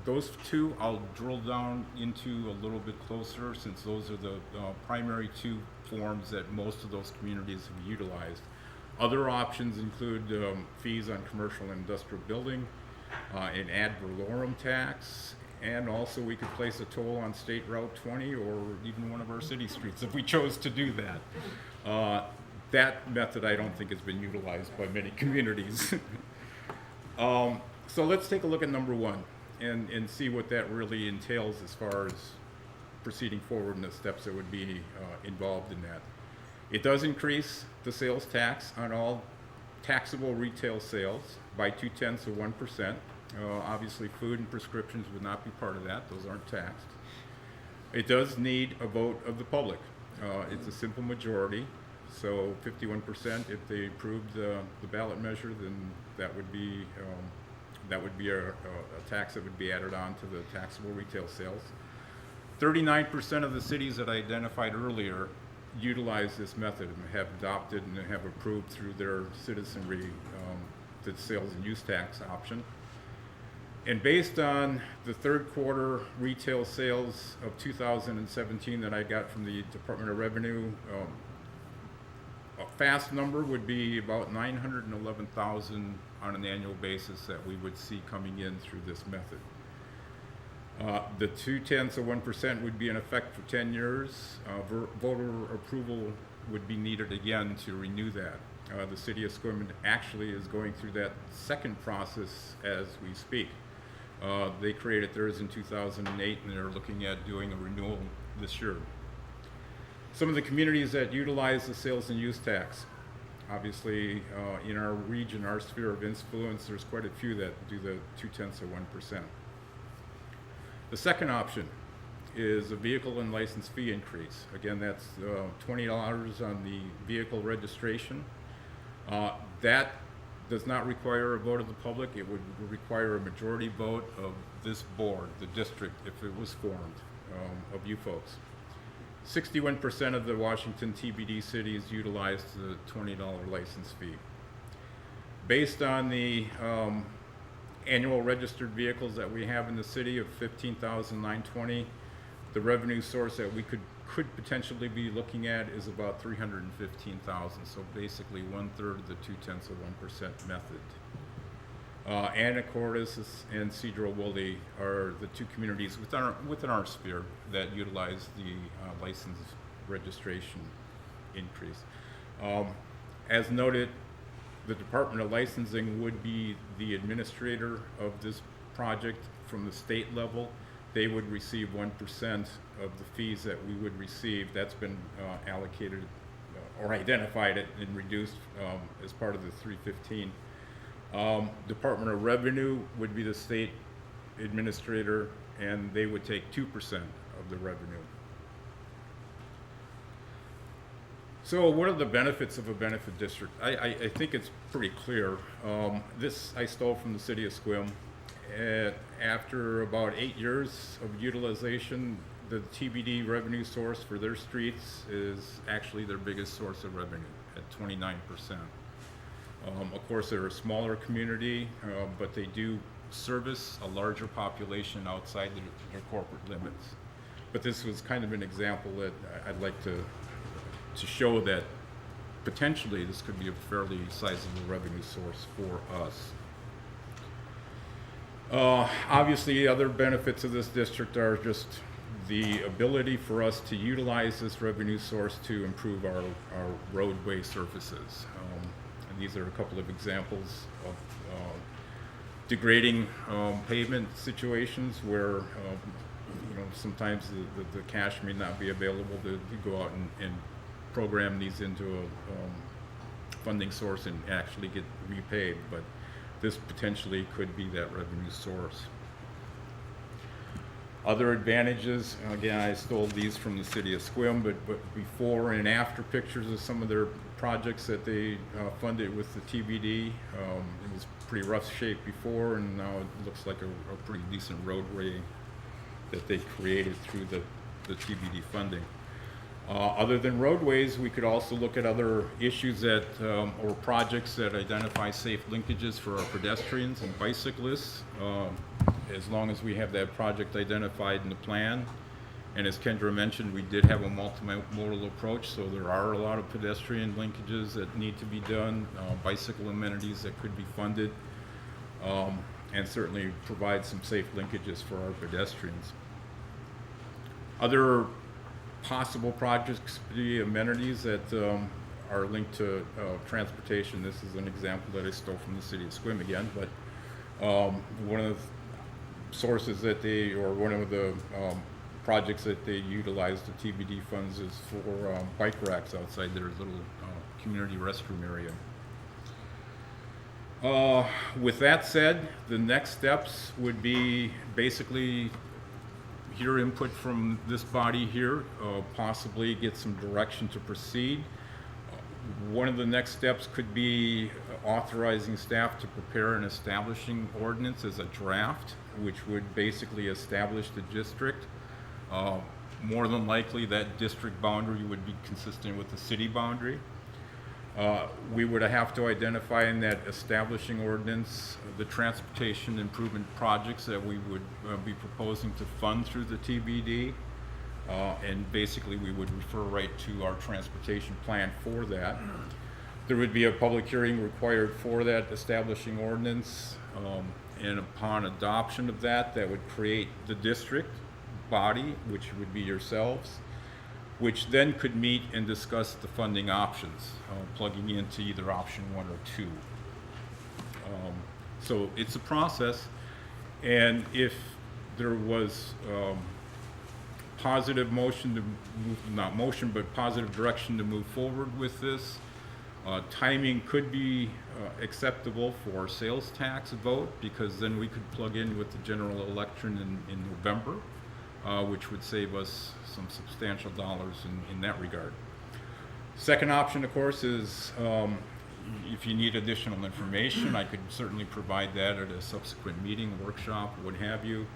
D: Those 2 I'll drill down into a little bit closer, since those are the primary 2 forms that most of those communities have utilized. Other options include fees on commercial and industrial building, an ad valorem tax, and also we could place a toll on State Route 20 or even one of our city streets if we chose to do that. That method I don't think has been utilized by many communities. So let's take a look at number one and see what that really entails as far as proceeding forward and the steps that would be involved in that. It does increase the sales tax on all taxable retail sales by 0.2%. Obviously, food and prescriptions would not be part of that. Those aren't taxed. It does need a vote of the public. It's a simple majority. So 51%, if they approved the ballot measure, then that would be a tax that would be added on to the taxable retail sales. 39% of the cities that I identified earlier utilize this method and have adopted and have approved through their citizenry the sales and use tax option. And based on the third quarter retail sales of 2017 that I got from the Department of Revenue, a fast number would be about 911,000 on an annual basis that we would see coming in through this method. The 0.2% would be in effect for 10 years. Voter approval would be needed again to renew that. The city of Esquimalt actually is going through that second process as we speak. They created theirs in 2008 and they're looking at doing a renewal this year. Some of the communities that utilize the sales and use tax, obviously in our region, our sphere of influence, there's quite a few that do the 0.2%. The second option is a vehicle and license fee increase. Again, that's $20 on the vehicle registration. That does not require a vote of the public. It would require a majority vote of this board, the district, if it was formed, of you folks. 61% of the Washington TBD cities utilized the $20 license fee. Based on the annual registered vehicles that we have in the city of 15,920, the revenue source that we could potentially be looking at is about 315,000. So basically 1/3 of the 0.2% method. Anacortes and Cedro-Woolley are the two communities within our sphere that utilize the license registration increase. As noted, the Department of Licensing would be the administrator of this project from the state level. They would receive 1% of the fees that we would receive. That's been allocated or identified and reduced as part of the 315. Department of Revenue would be the state administrator, and they would take 2% of the revenue. So what are the benefits of a benefit district? I think it's pretty clear. This I stole from the city of Esquimalt. After about 8 years of utilization, the TBD revenue source for their streets is actually their biggest source of revenue at 29%. Of course, they're a smaller community, but they do service a larger population outside their corporate limits. But this was kind of an example that I'd like to show that potentially this could be a fairly sizable revenue source for us. Obviously, other benefits of this district are just the ability for us to utilize this revenue source to improve our roadway surfaces. And these are a couple of examples of degrading pavement situations where sometimes the cash may not be available to go out and program these into a funding source and actually get repaid, but this potentially could be that revenue source. Other advantages, again, I stole these from the city of Esquimalt, but before and after pictures of some of their projects that they funded with the TBD. It was pretty rough shape before, and now it looks like a pretty decent roadway that they created through the TBD funding. Other than roadways, we could also look at other issues that, or projects that identify safe linkages for our pedestrians and bicyclists, as long as we have that project identified in the plan. And as Kendra mentioned, we did have a multimodal approach, so there are a lot of pedestrian linkages that need to be done, bicycle amenities that could be funded. and certainly provide some safe linkages for our pedestrians. Other possible projects could be amenities that are linked to transportation. This is an example that I stole from the city of Sequim again, but one of the sources that they, or one of the projects that they utilize the TBD funds is for bike racks outside their little community restroom area. With that said, the next steps would be basically hear input from this body here, possibly get some direction to proceed. One of the next steps could be authorizing staff to prepare an establishing ordinance as a draft, which would basically establish the district. More than likely, that district boundary would be consistent with the city boundary. We would have to identify in that establishing ordinance the transportation improvement projects that we would be proposing to fund through the TBD. And basically we would refer right to our transportation plan for that. There would be a public hearing required for that establishing ordinance. And upon adoption of that, that would create the district body, which would be yourselves, which then could meet and discuss the funding options, plugging into either option 1 or 2. So it's a process, and if there was positive motion to move, not motion, but positive direction to move forward with this, timing could be acceptable for sales tax vote, because then we could plug in with the general election in November, which would save us some substantial dollars in that regard. Second option, of course, is if you need additional information, I could certainly provide that at a subsequent meeting, workshop, what have you.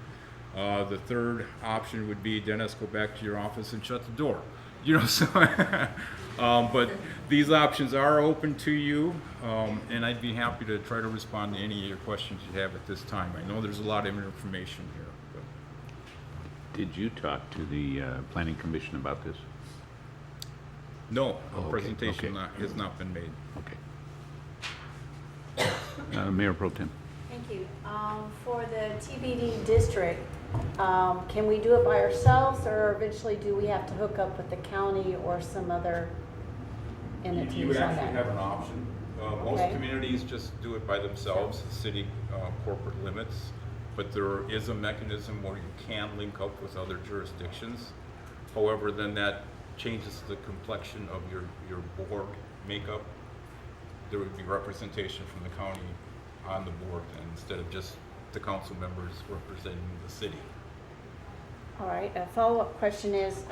D: The third option would be, Dennis, go back to your office and shut the door. You know, so but these options are open to you, and I'd be happy to try to respond to any of your questions you have at this time. I know there's a lot of information here.
A: Did you talk to the Planning Commission about this?
D: No,
A: Oh,
D: a
A: okay,
D: presentation
A: okay.
D: has not been made.
A: Okay. Mayor Pro Tem.
I: Thank you. For the TBD district, can we do it by ourselves, or eventually do we have to hook up with the county or some other entities
D: You would
I: on
D: actually
I: that?
D: have an option. Most
I: Okay.
D: communities just do it by themselves, the city corporate limits, but there is a mechanism where you can link up with other jurisdictions. However, then that changes the complexion of your board makeup. There would be representation from the county on the board, and instead of just the council members representing the city.
I: All right, a follow-up question is,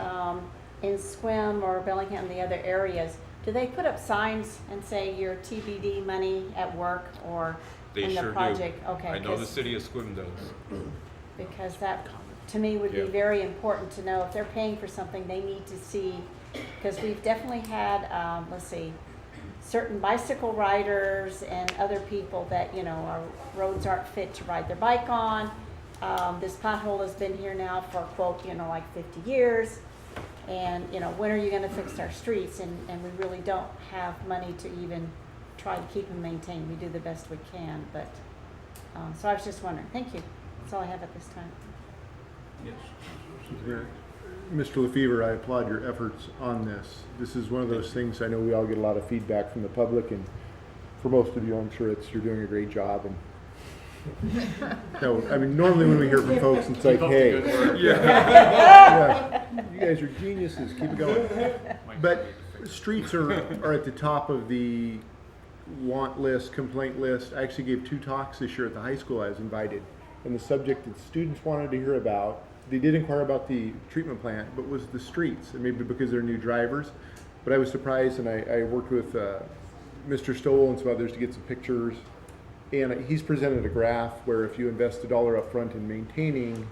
I: in Sequim or Bellingham, the other areas, do they put up signs and say your TBD money at work or
D: They
I: in the
D: sure
I: project?
D: do.
I: Okay,
D: I know the
I: 'cause-
D: city of Sequim does.
I: because that, to me, would be
D: Yeah.
I: very important to know if they're paying for something, they need to see, because we've definitely had, let's see, certain bicycle riders and other people that, you know, our roads aren't fit to ride their bike on. This pothole has been here now for, quote, you know, like 50 years. And, you know, when are you gonna fix our streets? And we really don't have money to even try to keep them maintained. We do the best we can, but, so I was just wondering. Thank you. That's all I have at this time.
F: Mr. Lefevre, I applaud your efforts on this. This is one of those things, I know we all get a lot of feedback from the public, and for most of you, I'm sure you're doing a great job. And no, I mean, normally when we hear from folks, it's like, hey, yeah, you guys are geniuses, keep it going. But streets are at the top of the want list, complaint list. I actually gave 2 talks this year at the high school I was invited, and the subject that students wanted to hear about, they did inquire about the treatment plant, but was the streets, and maybe because they're new drivers. But I was surprised, and I worked with Mr. Stoll and some others to get some pictures, and he's presented a graph where if you invest $1 up front in maintaining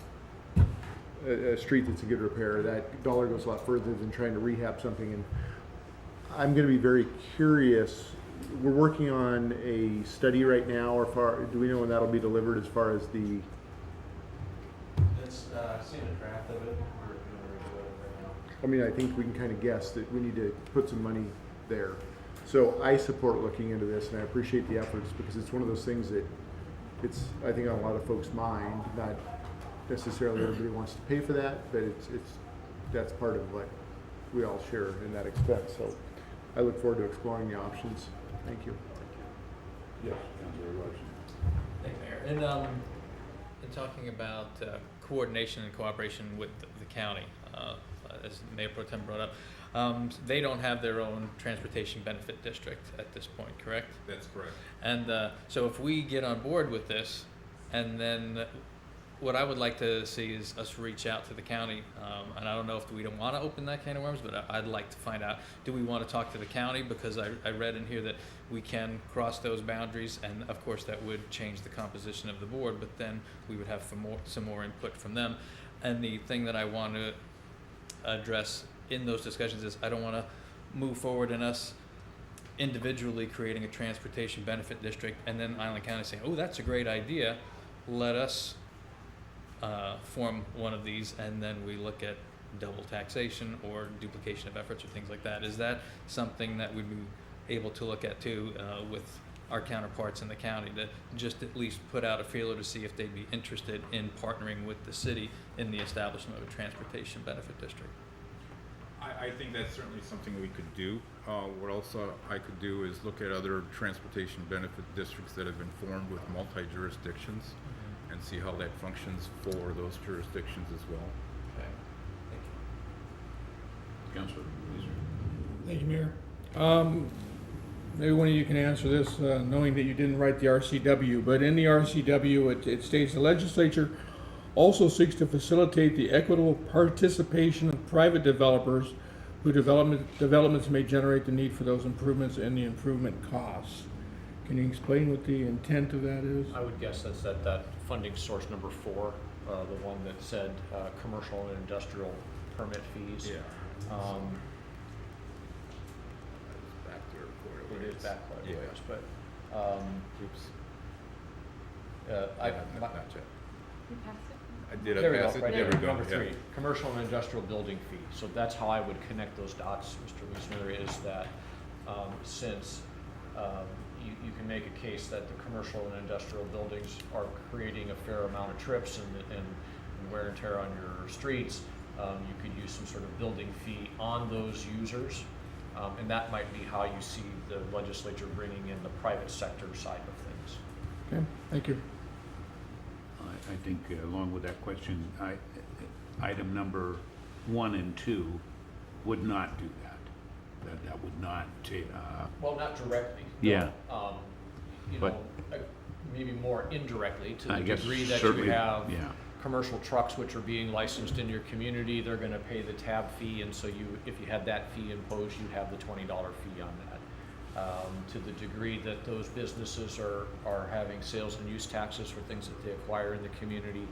F: a street that's in good repair, that dollar goes a lot further than trying to rehab something. And I'm going to be very curious. We're working on a study right now, or do we know when that'll be delivered as far as the?
J: It's seen a draft of it. We're doing a review of it right now.
F: I mean, I think we can kind of guess that we need to put some money there. So I support looking into this, and I appreciate the efforts, because it's one of those things that it's, I think, on a lot of folks' mind. Not necessarily everybody wants to pay for that, but that's part of what we all share in that expense. So I look forward to exploring the options. Thank you. Yes, Councilor Larson.
B: Thank you, Mayor. And in talking about coordination and cooperation with the county, as Mayor Pro Tem brought up, they don't have their own transportation benefit district at this point, correct?
D: That's correct.
B: And so if we get on board with this, and then what I would like to see is us reach out to the county, and I don't know if we don't want to open that can of worms, but I'd like to find out, do we want to talk to the county? Because I read in here that we can cross those boundaries, and of course that would change the composition of the board, but then we would have some more input from them. And the thing that I want to address in those discussions is I don't want to move forward in us individually creating a transportation benefit district and then Island County saying, oh, that's a great idea, let us form one of these, and then we look at double taxation or duplication of efforts or things like that. Is that something that we'd be able to look at too with our counterparts in the county, to just at least put out a feeler to see if they'd be interested in partnering with the city in the establishment of a transportation benefit district?
D: I think that's certainly something we could do. What also I could do is look at other transportation benefit districts that have been formed with multi-jurisdictions and see how that functions for those jurisdictions as well.
B: Okay. Thank you.
A: Councilor Leeser.
C: Thank you, Mayor. Maybe one of you can answer this, knowing that you didn't write the RCW, but in the RCW, it states the legislature also seeks to facilitate the equitable participation of private developers whose developments may generate the need for those improvements and the improvement costs. Can you explain what the intent of that is?
H: I would guess that's that funding source number 4, the one that said commercial and industrial permit fees.
D: Yeah. Back there for
H: It is back quite a
D: Yeah.
H: ways, but
D: Oops.
H: I,
D: Not yet.
G: You passed it?
D: I
H: there we
D: pass
H: go,
D: it?
H: right
D: There
H: there,
D: we go.
H: number
D: Yeah.
H: 3, commercial and industrial building fee. So that's how I would connect those dots, Mr. Wiesner, is that since you can make a case that the commercial and industrial buildings are creating a fair amount of trips and wear and tear on your streets, you could use some sort of building fee on those users. And that might be how you see the legislature bringing in the private sector side of things.
C: Okay, thank you.
A: I think along with that question, item number 1 and 2 would not do that. That would not take,
H: Well, not directly.
A: Yeah.
H: You
A: But-
H: know, maybe more indirectly to
A: I
H: the
A: guess
H: degree that
A: certainly,
H: you have
A: yeah.
H: commercial trucks which are being licensed in your community, they're gonna pay the tab fee, and so if you had that fee imposed, you'd have the $20 fee on that. To the degree that those businesses are having sales and use taxes for things that they acquire in the community,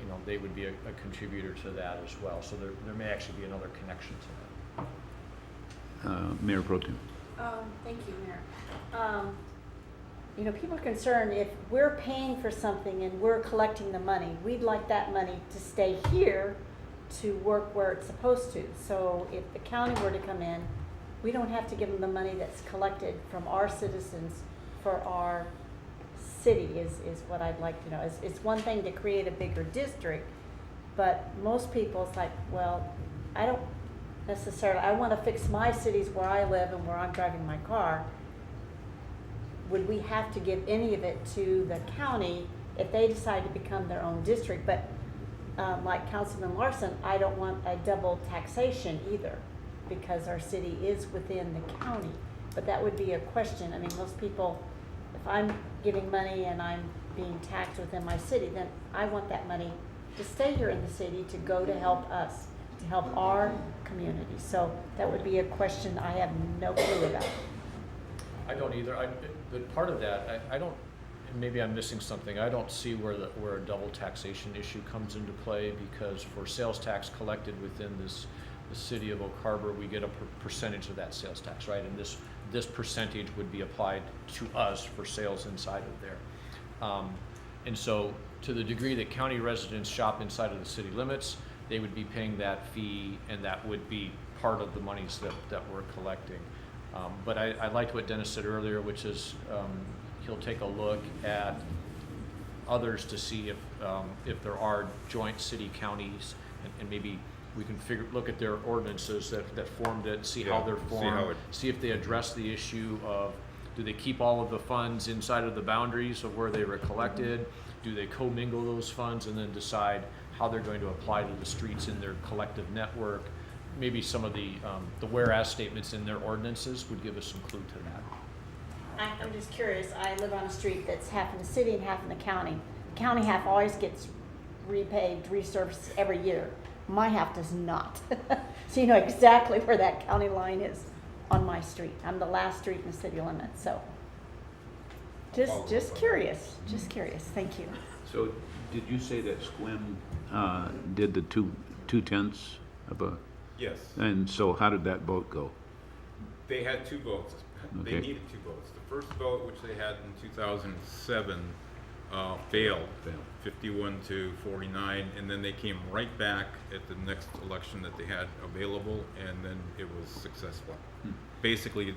H: you know, they would be a contributor to that as well. So there may actually be another connection to that.
A: Mayor Pro Tem.
I: Thank you, Mayor. You know, people are concerned if we're paying for something and we're collecting the money, we'd like that money to stay here to work where it's supposed to. So if the county were to come in, we don't have to give them the money that's collected from our citizens for our city is what I'd like to know. It's one thing to create a bigger district, but most people, it's like, well, I don't necessarily, I want to fix my cities where I live and where I'm driving my car. Would we have to give any of it to the county if they decide to become their own district? But like Councilman Larson, I don't want a double taxation either, because our city is within the county. But that would be a question. I mean, most people, if I'm giving money and I'm being taxed within my city, then I want that money to stay here in the city to go to help us, to help our community. So that would be a question I have no clue about.
H: I don't either. But part of that, I don't, and maybe I'm missing something. I don't see where a double taxation issue comes into play, because for sales tax collected within the city of Oak Harbor, we get a percentage of that sales tax, right? And this percentage would be applied to us for sales inside of there. And so to the degree that county residents shop inside of the city limits, they would be paying that fee, and that would be part of the monies that we're collecting. But I liked what Dennis said earlier, which is he'll take a look at others to see if there are joint city counties, and maybe we can look at their ordinances that formed it, see how
D: Yeah,
H: they're
D: see
H: formed,
D: how it-
H: see if they address the issue of, do they keep all of the funds inside of the boundaries of where they were collected? Do they commingle those funds and then decide how they're going to apply to the streets in their collective network? Maybe some of the whereas statements in their ordinances would give us some clue to that.
I: I'm just curious, I live on a street that's half in the city and half in the county. The county half always gets repaved, resurfaced every year. My half does not. So you know exactly where that county line is on my street. I'm the last street in the city limits, so. Just curious, thank you.
A: So did you say that Squim did the two-tenths of a,
D: Yes,
A: and so how did that vote go?
D: they had 2 votes. They
A: Okay.
D: needed 2 votes. The first vote, which they had in 2007, failed, 51 to 49, and then they came right back at the next election that they had available, and then it was successful. Basically,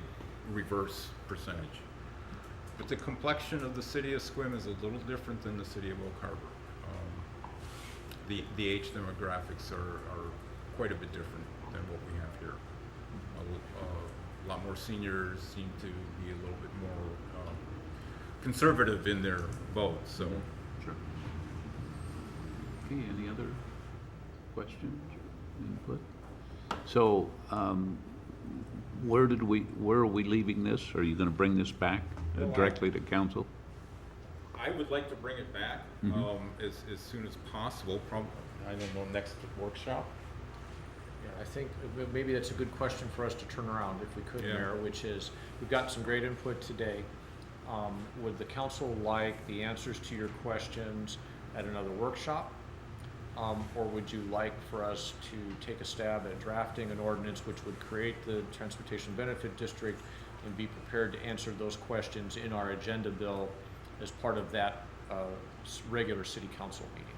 D: reverse percentage. But the complexion of the city of Sequim is a little different than the city of Oak Harbor. The age demographics are quite a bit different than what we have here. A lot more seniors seem to be a little bit more conservative in their votes, so.
A: Sure. Okay, any other questions or input? So, where are we leaving this? Are you gonna bring this back directly to council?
D: I would like to bring it back as soon as possible, I don't know, next workshop.
H: Yeah, I think maybe that's a good question for us to turn around, if we could,
D: Yeah.
H: Mayor, which is, we've got some great input today. Would the council like the answers to your questions at another workshop? Or would you like for us to take a stab at drafting an ordinance which would create the Transportation Benefit District and be prepared to answer those questions in our agenda bill as part of that regular city council meeting?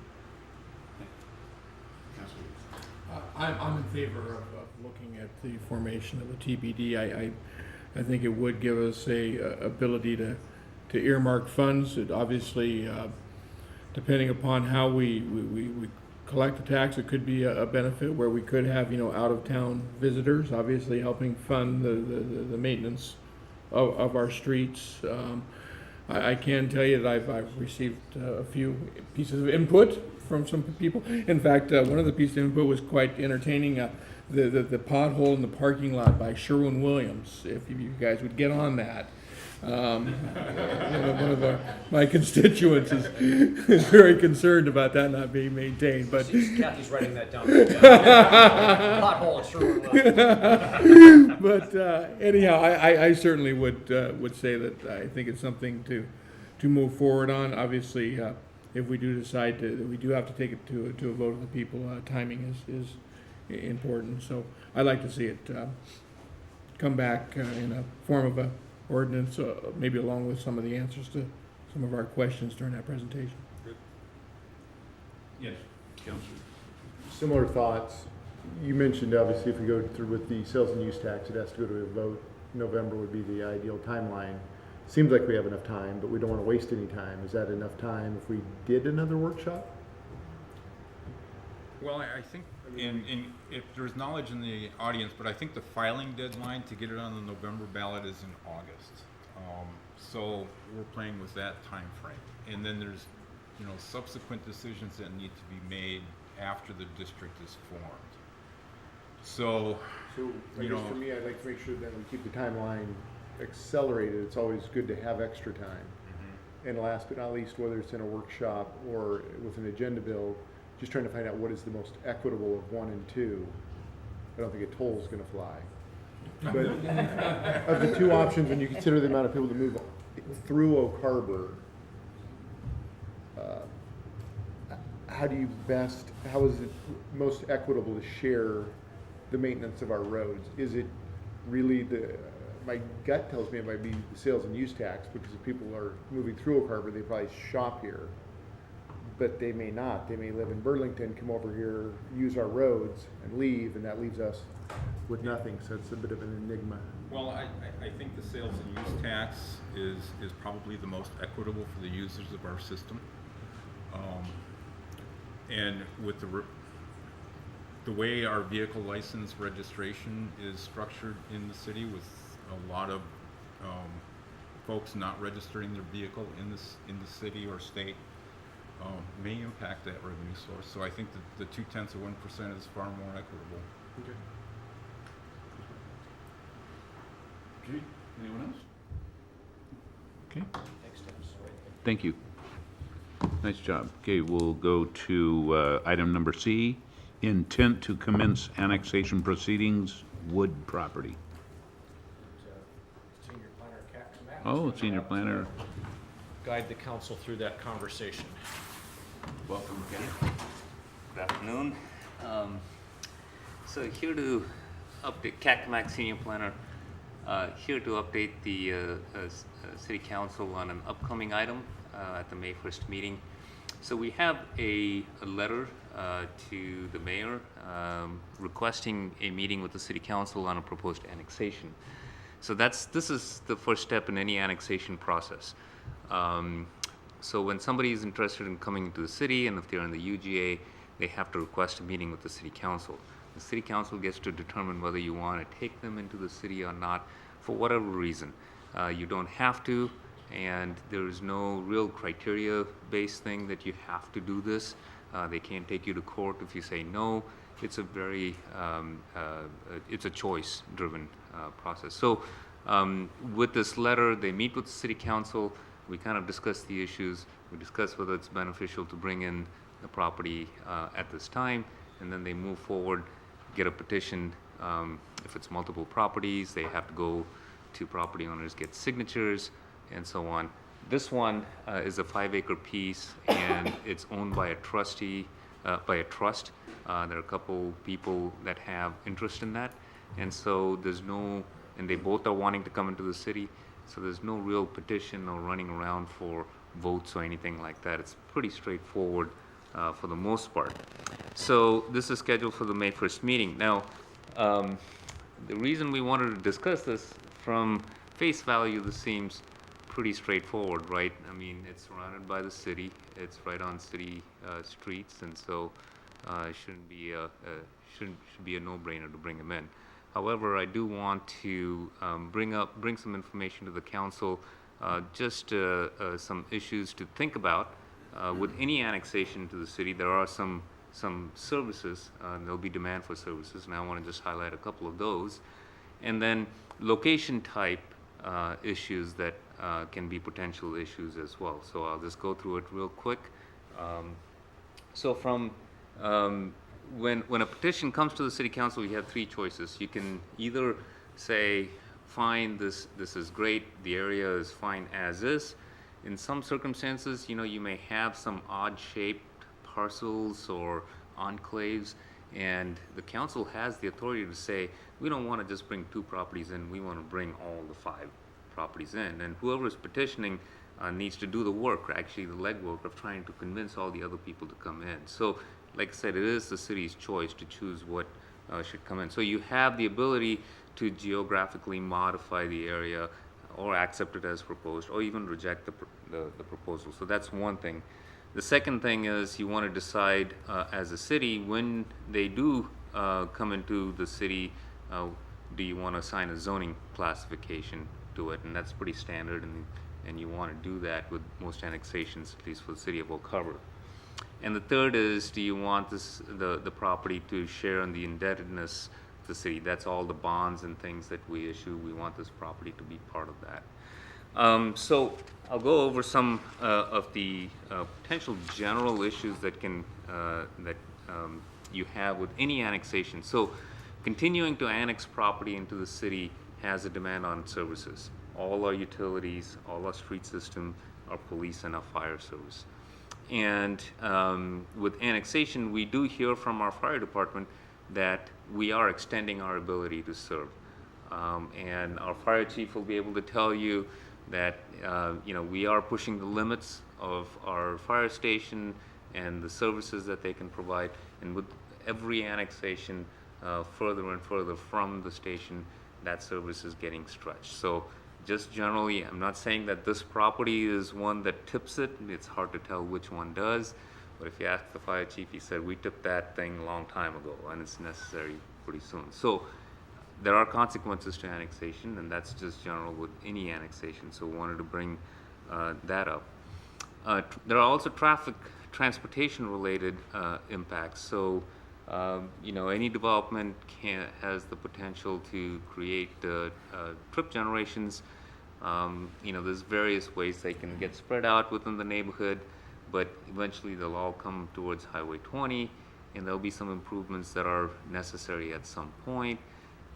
C: I'm in favor of looking at the formation of a TBD. I think it would give us a ability to earmark funds. It obviously, depending upon how we collect the tax, it could be a benefit where we could have, out-of-town visitors, obviously helping fund the maintenance of our streets. I can tell you that I've received a few pieces of input from some people. In fact, one of the pieces of input was quite entertaining. The pothole in the parking lot by Sherwin-Williams. If you guys would get on that. One of my constituents is very concerned about that not being maintained. But
H: Kathy's writing that down. Pothole at Sherwood.
C: but anyhow, I certainly would say that I think it's something to move forward on. Obviously, if we do decide that we do have to take it to a vote of the people, timing is important. So I'd like to see it come back in a form of a ordinance, maybe along with some of the answers to some of our questions during that presentation.
A: Yes, Councilor.
F: Similar thoughts. You mentioned, obviously, if we go through with the sales and use tax, it has to go to a vote. November would be the ideal timeline. Seems like we have enough time, but we don't want to waste any time. Is that enough time if we did another workshop?
D: Well, I think, if there's knowledge in the audience, but I think the filing deadline to get it on the November ballot is in August. So we're playing with that time frame. And then there's, subsequent decisions that need to be made after the district is formed. So,
F: I guess for me, I'd like to make sure that we keep the timeline accelerated. It's always good to have extra time. And last but not least, whether it's in a workshop or with an agenda bill, just trying to find out what is the most equitable of 1 and 2. I don't think a toll is going to fly. But of the 2 options, when you consider the amount of people that move through Oak Harbor, how is it most equitable to share the maintenance of our roads? Is it really my gut tells me it might be the sales and use tax, because if people are moving through Oak Harbor, they probably shop here. But they may not. They may live in Burlington, come over here, use our roads, and leave, and that leaves us with nothing. So it's a bit of an enigma.
D: well, I think the sales and use tax is probably the most equitable for the users of our system. And with the way our vehicle license registration is structured in the city, with a lot of folks not registering their vehicle in the city or state, may impact that revenue source. So I think that the 0.2% is far more equitable.
A: Okay, anyone else? Okay,
H: Thanks, Dennis.
A: thank you. Nice job. Okay, we'll go to item number C, intent to commence annexation proceedings, Wood property.
H: Senior planner Captain Matt.
A: Oh, senior planner,
H: Guide the council through that conversation.
A: welcome again.
K: Good afternoon. So here to update, CACMAC Senior Planner, here to update the City Council on an upcoming item at the May 1st meeting. So we have a letter to the mayor requesting a meeting with the City Council on a proposed annexation. So this is the first step in any annexation process. So when somebody is interested in coming into the city, and if they're in the UGA, they have to request a meeting with the City Council. The City Council gets to determine whether you want to take them into the city or not, for whatever reason. You don't have to, and there is no real criteria-based thing that you have to do this. They can't take you to court if you say no. It's a very, it's a choice-driven process. So with this letter, they meet with the City Council. We kind of discuss the issues. We discuss whether it's beneficial to bring in the property at this time, and then they move forward, get a petition. If it's multiple properties, they have to go to property owners, get signatures, and so on. This one is a 5-acre piece, and it's owned by a trustee, by a trust. There are a couple people that have interest in that, and so there's no, and they both are wanting to come into the city, so there's no real petition or running around for votes or anything like that. It's pretty straightforward for the most part. So this is scheduled for the May 1st meeting. Now, the reason we wanted to discuss this, from face value, this seems pretty straightforward, right? I mean, it's surrounded by the city, it's right on city streets, and so it shouldn't be a no-brainer to bring them in. However, I do want to bring some information to the council, just some issues to think about. With any annexation to the city, there are some services, there'll be demand for services, and I want to just highlight a couple of those. And then location type issues that can be potential issues as well. So I'll just go through it real quick. So from when a petition comes to the City Council, you have 3 choices. You can either say, fine, this is great, the area is fine as is. In some circumstances, you know, you may have some odd-shaped parcels or enclaves, and the council has the authority to say, we don't want to just bring 2 properties in, we want to bring all the 5 properties in. And whoever is petitioning needs to do the work, actually the legwork of trying to convince all the other people to come in. So, like I said, it is the city's choice to choose what should come in. So you have the ability to geographically modify the area, or accept it as proposed, or even reject the proposal. So that's one thing. The second thing is you want to decide as a city, when they do come into the city, do you want to assign a zoning classification to it? And that's pretty standard, and you want to do that with most annexations, at least for the city of Oak Harbor. And the third is, do you want the property to share in the indebtedness of the city? That's all the bonds and things that we issue. We want this property to be part of that. So I'll go over some of the potential general issues that you have with any annexation. So continuing to annex property into the city has a demand on services. All our utilities, all our street system, our police, and our fire service. And with annexation, we do hear from our fire department that we are extending our ability to serve. And our fire chief will be able to tell you that you know, we are pushing the limits of our fire station and the services that they can provide. And with every annexation further and further from the station, that service is getting stretched. So just generally, I'm not saying that this property is one that tips it. It's hard to tell which one does. But if you ask the fire chief, he said, we tipped that thing a long time ago and it's necessary pretty soon. So there are consequences to annexation, and that's just general with any annexation. So wanted to bring that up. There are also transportation related impacts. So any development has the potential to create trip generations. There's various ways they can get spread out within the neighborhood, but eventually they'll all come towards Highway 20, and there'll be some improvements that are necessary at some point.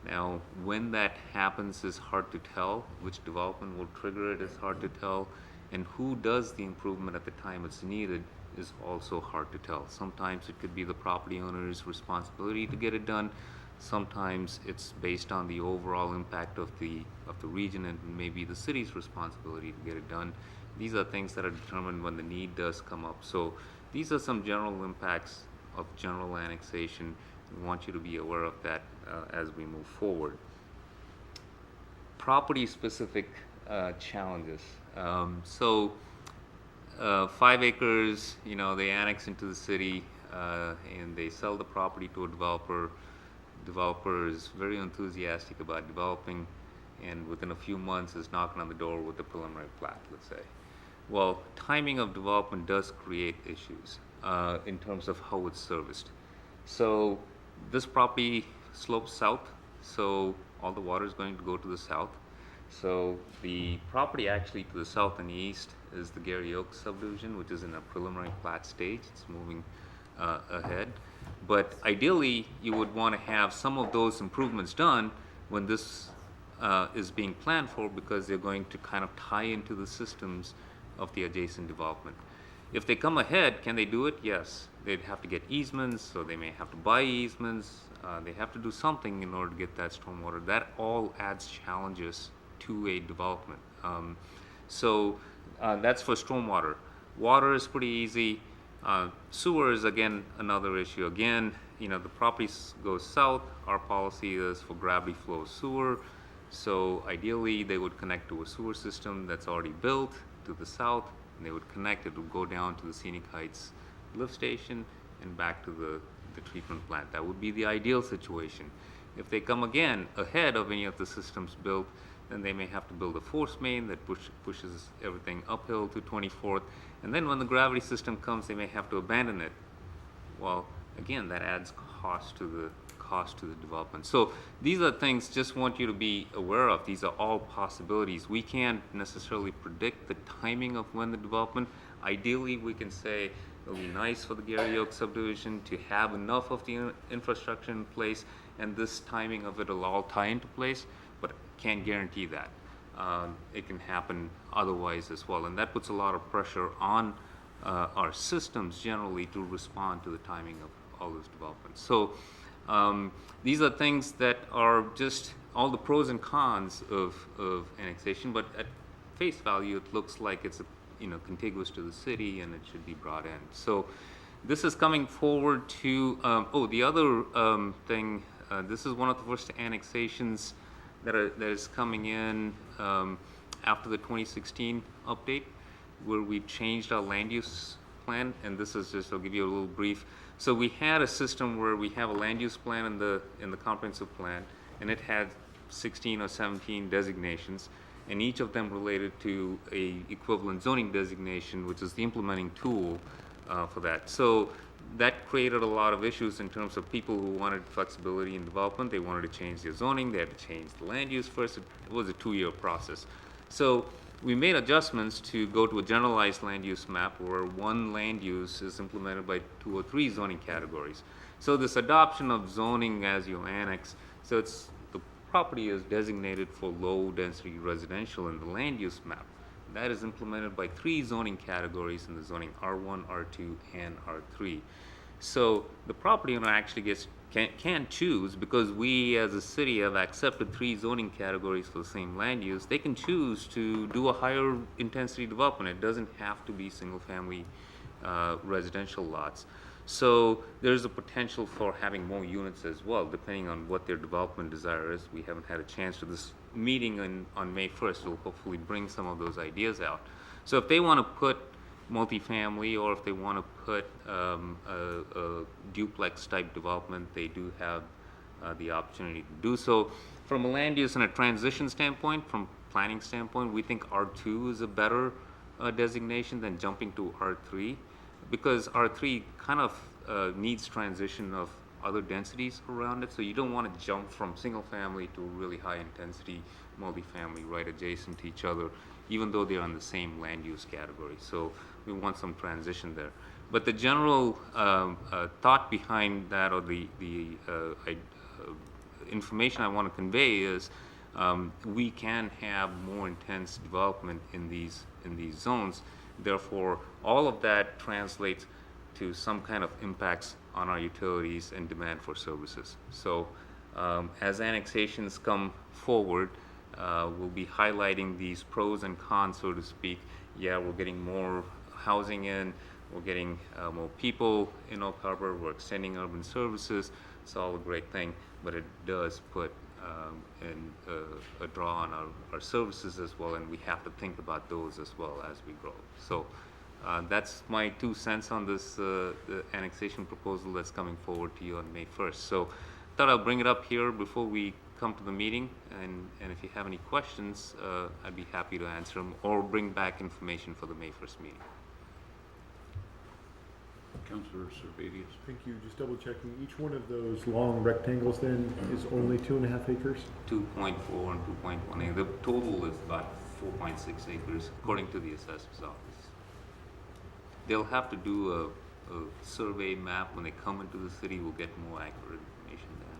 K: Now, when that happens is hard to tell. Which development will trigger it is hard to tell. And who does the improvement at the time it's needed is also hard to tell. Sometimes it could be the property owner's responsibility to get it done. Sometimes it's based on the overall impact of the region and maybe the city's responsibility to get it done. These are things that are determined when the need does come up. So these are some general impacts of general annexation. We want you to be aware of that as we move forward. Property-specific challenges. 5 acres, they annex into the city and they sell the property to a developer. Developer is very enthusiastic about developing, and within a few months is knocking on the door with the preliminary plat, let's say. Well, timing of development does create issues in terms of how it's serviced. So this property slopes south, so all the water is going to go to the south. So the property actually to the south and east is the Gary Oaks subdivision, which is in a preliminary plat stage. It's moving ahead. But ideally, you would want to have some of those improvements done when this is being planned for, because they're going to kind of tie into the systems of the adjacent development. If they come ahead, can they do it? Yes. They'd have to get easements, so they may have to buy easements. They have to do something in order to get that stormwater. That all adds challenges to a development. That's for stormwater. Water is pretty easy. Sewer is again another issue. Again, the property goes south. Our policy is for gravity flow sewer. So ideally, they would connect to a sewer system that's already built to the south, and they would connect. It would go down to the Scenic Heights lift station and back to the treatment plant. That would be the ideal situation. If they come again ahead of any of the systems built, then they may have to build a force main that pushes everything uphill to 24th. And then when the gravity system comes, they may have to abandon it. Well, again, that adds cost to the development. So these are things just want you to be aware of. These are all possibilities. We can't necessarily predict the timing of when the development. Ideally, we can say it'll be nice for the Gary Oaks subdivision to have enough of the infrastructure in place, and this timing of it will all tie into place, but can't guarantee that. It can happen otherwise as well, and that puts a lot of pressure on our systems generally to respond to the timing of all those developments. So these are things that are just all the pros and cons of annexation, but at face value, it looks like it's contiguous to the city and it should be brought in. So this is coming forward to, the other thing, this is one of the first annexations that is coming in after the 2016 update, where we changed our land use plan. And this is just, I'll give you a little brief. So we had a system where we have a land use plan in the comprehensive plan, and it had 16 or 17 designations, and each of them related to a equivalent zoning designation, which is the implementing tool for that. So that created a lot of issues in terms of people who wanted flexibility in development. They wanted to change their zoning. They had to change the land use first. It was a 2-year process. So we made adjustments to go to a generalized land use map where one land use is implemented by 2 or 3 zoning categories. So this adoption of zoning as you annex, so it's the property is designated for low density residential in the land use map. That is implemented by 3 zoning categories in the zoning R1, R2, and R3. So the property owner actually can choose, because we as a city have accepted 3 zoning categories for the same land use. They can choose to do a higher intensity development. It doesn't have to be single family residential lots. So there's a potential for having more units as well, depending on what their development desire is. We haven't had a chance to this meeting on May 1st. Will hopefully bring some of those ideas out. So if they want to put multifamily, or if they want to put a duplex type development, they do have the opportunity to do so. From a land use and a transition standpoint, from planning standpoint, we think R2 is a better designation than jumping to R3, because R3 kind of needs transition of other densities around it. So you don't want to jump from single family to really high intensity multifamily right adjacent to each other, even though they're in the same land use category. So we want some transition there. But the general thought behind that, or the information I want to convey is we can have more intense development in these zones. Therefore, all of that translates to some kind of impacts on our utilities and demand for services. So as annexations come forward, we'll be highlighting these pros and cons, so to speak. Yeah, we're getting more housing in, we're getting more people in Oak Harbor, we're extending urban services. It's all a great thing, but it does put a draw on our services as well, and we have to think about those as well as we grow. So that's my 2 cents on this the annexation proposal that's coming forward to you on May 1st. So I thought I'll bring it up here before we come to the meeting, and if you have any questions, I'd be happy to answer them or bring back information for the May 1st meeting.
A: Councilor Servadius.
F: Thank you. Just double checking. Each one of those long rectangles then is only 2.5 acres?
K: 2.4 and 2.1. The total is about 4.6 acres, according to the assessor's office. They'll have to do a survey map when they come into the city. We'll get more accurate information then.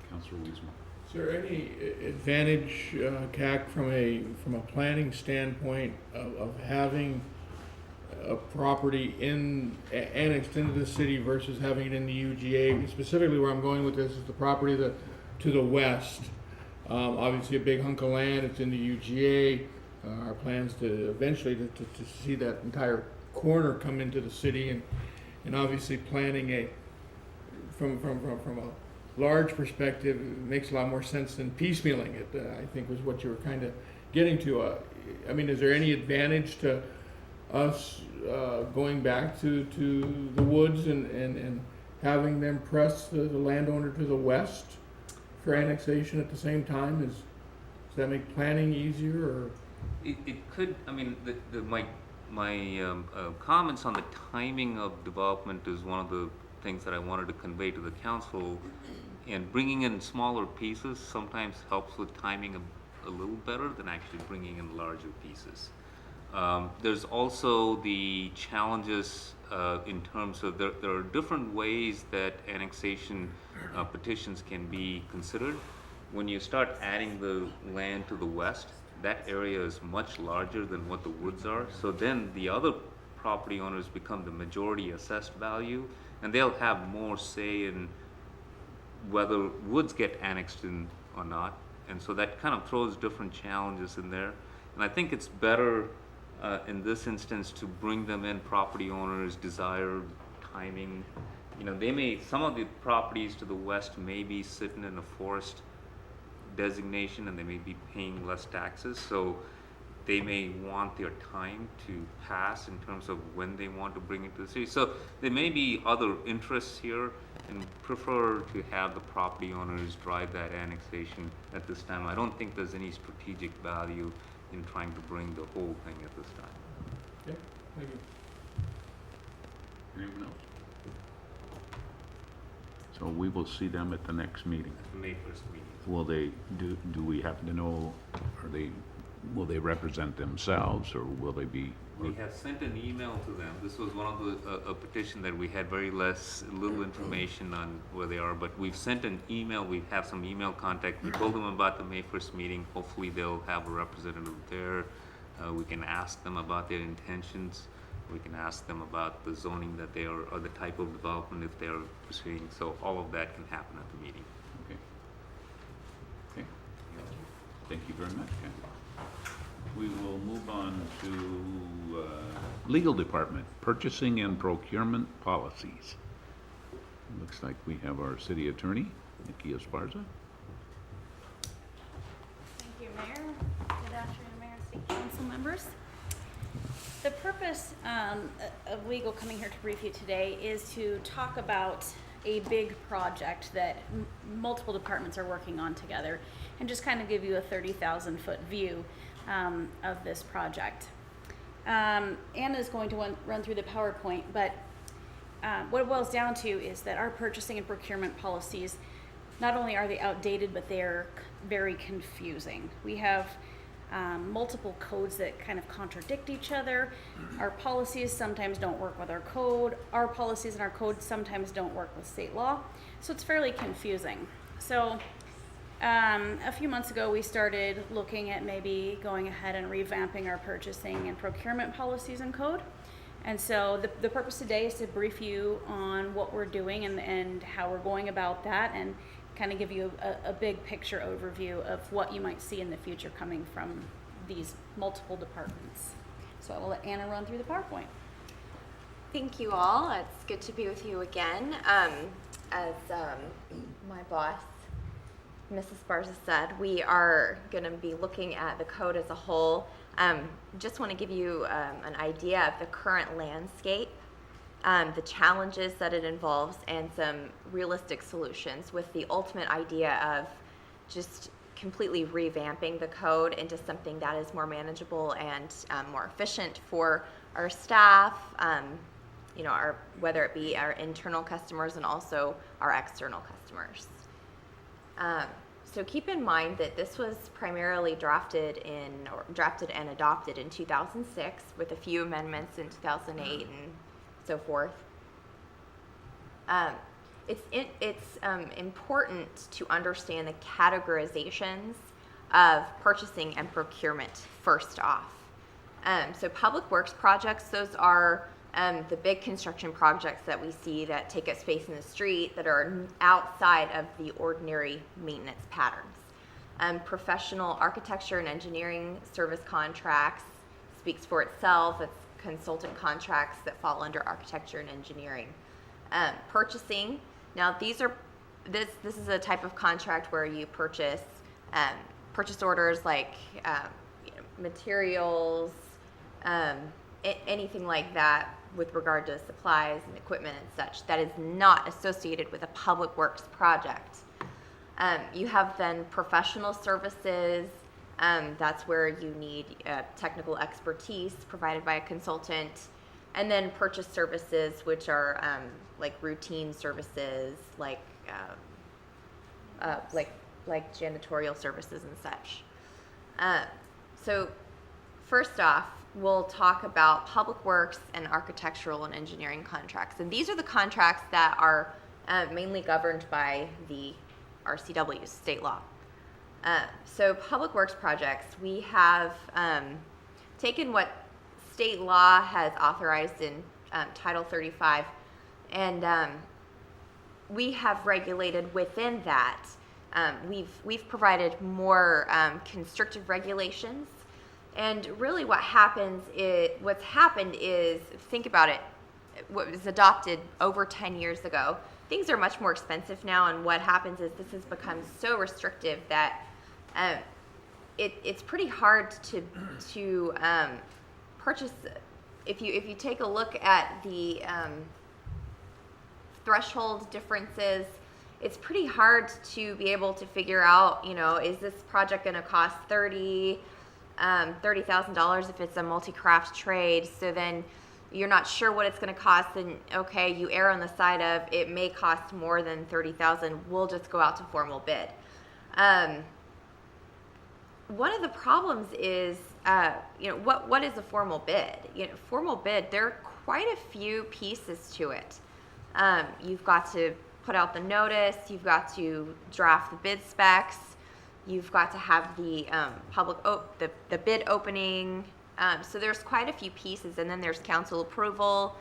A: Councilor Wiesman.
C: Is there any advantage, CAC, from a planning standpoint of having a property annexed into the city versus having it in the UGA? Specifically, where I'm going with this is the property to the west. Obviously, a big hunk of land. It's in the UGA. Our plans to eventually to see that entire corner come into the city, and obviously planning from a large perspective, it makes a lot more sense than piecemealing it. I think was what you were kind of getting to. I mean, is there any advantage to us going back to the woods and having them press the landowner to the west for annexation at the same time? Does that make planning easier, or?
K: It could. I mean, my comments on the timing of development is one of the things that I wanted to convey to the council. And bringing in smaller pieces sometimes helps with timing a little better than actually bringing in larger pieces. There's also the challenges in terms of there are different ways that annexation petitions can be considered. When you start adding the land to the west, that area is much larger than what the woods are. So then the other property owners become the majority assessed value, and they'll have more say in whether woods get annexed in or not. And so that kind of throws different challenges in there. And I think it's better in this instance to bring them in, property owners, desired timing. You know, some of the properties to the west may be sitting in a forest designation and they may be paying less taxes, so they may want their time to pass in terms of when they want to bring it to the city. So there may be other interests here, and prefer to have the property owners drive that annexation at this time. I don't think there's any strategic value in trying to bring the whole thing at this time.
C: Yeah, thank you.
A: Anyone else? So we will see them at the next meeting.
K: The May 1st meeting.
A: Will they, do we happen to know, will they represent themselves, or will they be?
K: We have sent an email to them. This was one of the, a petition that we had little information on where they are, but we've sent an email. We have some email contact. We told them about the May 1st meeting. Hopefully they'll have a representative there. We can ask them about their intentions. We can ask them about the zoning that they are, or the type of development if they are proceeding. So all of that can happen at the meeting.
A: Okay. Okay. Thank you very much, Ken. We will move on to Legal Department, Purchasing and Procurement Policies. Looks like we have our city attorney, Nikki Esparza.
L: Thank you, Mayor. Good afternoon, Mayor and City Council members. The purpose of legal coming here to brief you today is to talk about a big project that multiple departments are working on together, and just kind of give you a 30,000-foot view of this project. Anna is going to run through the PowerPoint, but what it boils down to is that our purchasing and procurement policies, not only are they outdated, but they're very confusing. We have multiple codes that kind of contradict each other. Our policies sometimes don't work with our code. Our policies and our code sometimes don't work with state law. So it's fairly confusing. So a few months ago, we started looking at maybe going ahead and revamping our purchasing and procurement policies and code. And so the purpose today is to brief you on what we're doing and how we're going about that, and kind of give you a big picture overview of what you might see in the future coming from these multiple departments. So I will let Anna run through the PowerPoint.
M: Thank you all. It's good to be with you again. As my boss, Mrs. Barza, said, we are going to be looking at the code as a whole. Just want to give you an idea of the current landscape, the challenges that it involves, and some realistic solutions, with the ultimate idea of just completely revamping the code into something that is more manageable and more efficient for our staff, you know, whether it be our internal customers and also our external customers. So keep in mind that this was primarily drafted and adopted in 2006, with a few amendments in 2008 and so forth. It's important to understand the categorizations of purchasing and procurement first off. So public works projects, those are the big construction projects that we see that take up space in the street that are outside of the ordinary maintenance patterns. Professional architecture and engineering service contracts speaks for itself. It's consultant contracts that fall under architecture and engineering. Purchasing, now this is a type of contract where you purchase orders like materials, anything like that with regard to supplies and equipment and such that is not associated with a public works project. You have then professional services. That's where you need technical expertise provided by a consultant, and then purchase services, which are like routine services, like janitorial services and such. So first off, we'll talk about public works and architectural and engineering contracts, and these are the contracts that are mainly governed by the RCW, state law. So public works projects, we have taken what state law has authorized in Title 35, and we have regulated within that. We've provided more constrictive regulations, and really what's happened is, think about it, what was adopted over 10 years ago. Things are much more expensive now, and what happens is this has become so restrictive that it's pretty hard to purchase. If you take a look at the threshold differences, it's pretty hard to be able to figure out, you know, is this project going to cost $30,000 if it's a multi-craft trade? So then you're not sure what it's going to cost, and okay, you err on the side of it may cost more than $30,000. We'll just go out to formal bid. One of the problems is, you know, what is a formal bid? You know, formal bid, there are quite a few pieces to it. You've got to put out the notice. You've got to draft the bid specs. You've got to have the the bid opening. So there's quite a few pieces, and then there's council approval.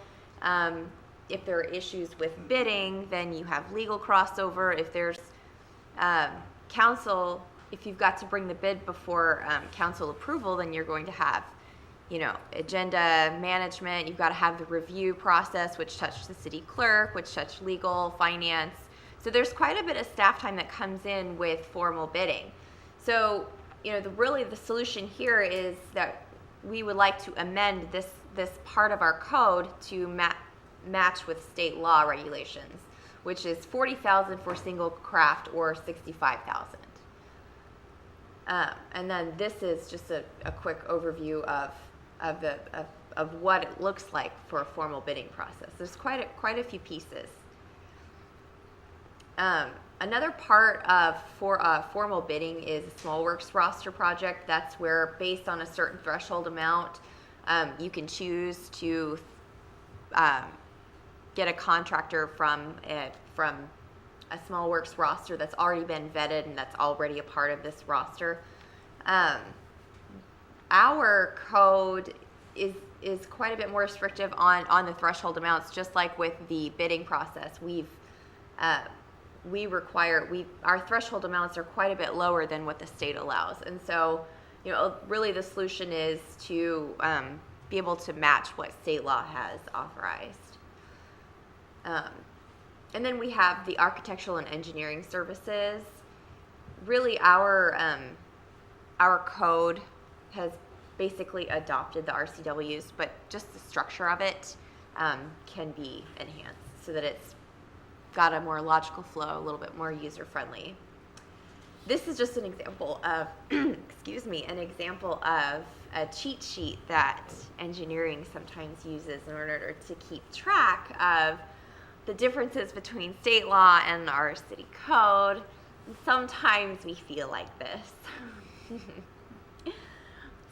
M: If there are issues with bidding, then you have legal crossover. If there's if you've got to bring the bid before council approval, then you're going to have agenda management. You've got to have the review process, which touches the city clerk, which touches legal, finance. So there's quite a bit of staff time that comes in with formal bidding. So, the solution here is that we would like to amend this part of our code to match with state law regulations, which is 40,000 for single craft or 65,000. And then this is just a quick overview of what it looks like for a formal bidding process. There's quite a few pieces. Another part of formal bidding is a small works roster project. That's where, based on a certain threshold amount, you can choose to get a contractor from a small works roster that's already been vetted and that's already a part of this roster. Our code is quite a bit more restrictive on the threshold amounts. Just like with the bidding process, our threshold amounts are quite a bit lower than what the state allows. And so, really the solution is to be able to match what state law has authorized. And then we have the architectural and engineering services. Really, our code has basically adopted the RCWs, but just the structure of it can be enhanced so that it's got a more logical flow, a little bit more user-friendly. This is just an example of, an example of a cheat sheet that engineering sometimes uses in order to keep track of the differences between state law and our city code. Sometimes we feel like this.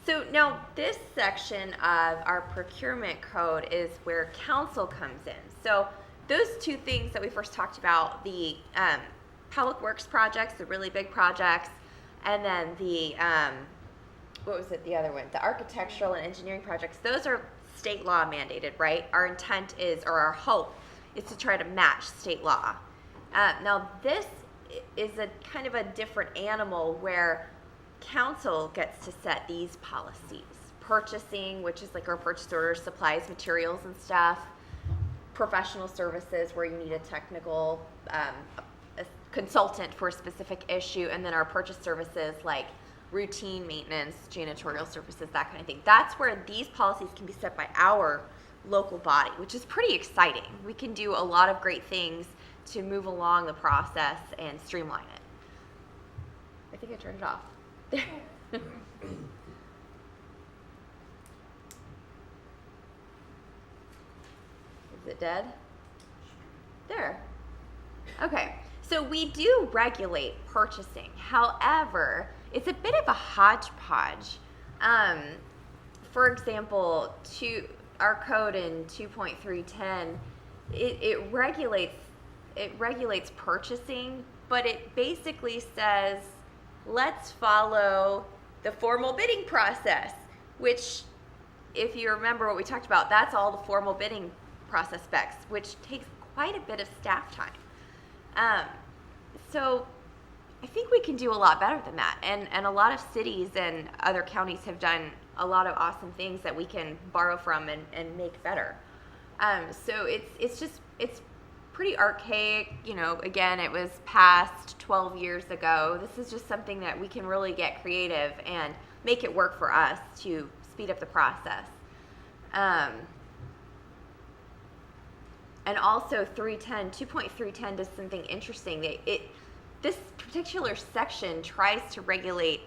M: So now this section of our procurement code is where council comes in. So those two things that we first talked about, the public works projects, the really big projects, and then the, the other one? The architectural and engineering projects, those are state law mandated, right? Our intent is, or our hope, is to try to match state law. Now this is a kind of a different animal where council gets to set these policies. Purchasing, which is like our purchase orders, supplies, materials, and stuff. Professional services, where you need a technical a consultant for a specific issue, and then our purchase services like routine maintenance, janitorial services, that kind of thing. That's where these policies can be set by our local body, which is pretty exciting. We can do a lot of great things to move along the process and streamline it. I think I turned it off. Is it dead? There. Okay, so we do regulate purchasing. However, it's a bit of a hodgepodge. For example, our code in 2.310, it regulates purchasing, but it basically says, let's follow the formal bidding process, which, if you remember what we talked about, that's all the formal bidding process specs, which takes quite a bit of staff time. So I think we can do a lot better than that. And a lot of cities and other counties have done a lot of awesome things that we can borrow from and make better. So it's pretty archaic. Again, it was passed 12 years ago. This is just something that we can really get creative and make it work for us to speed up the process. And also 2.310 does something interesting. This particular section tries to regulate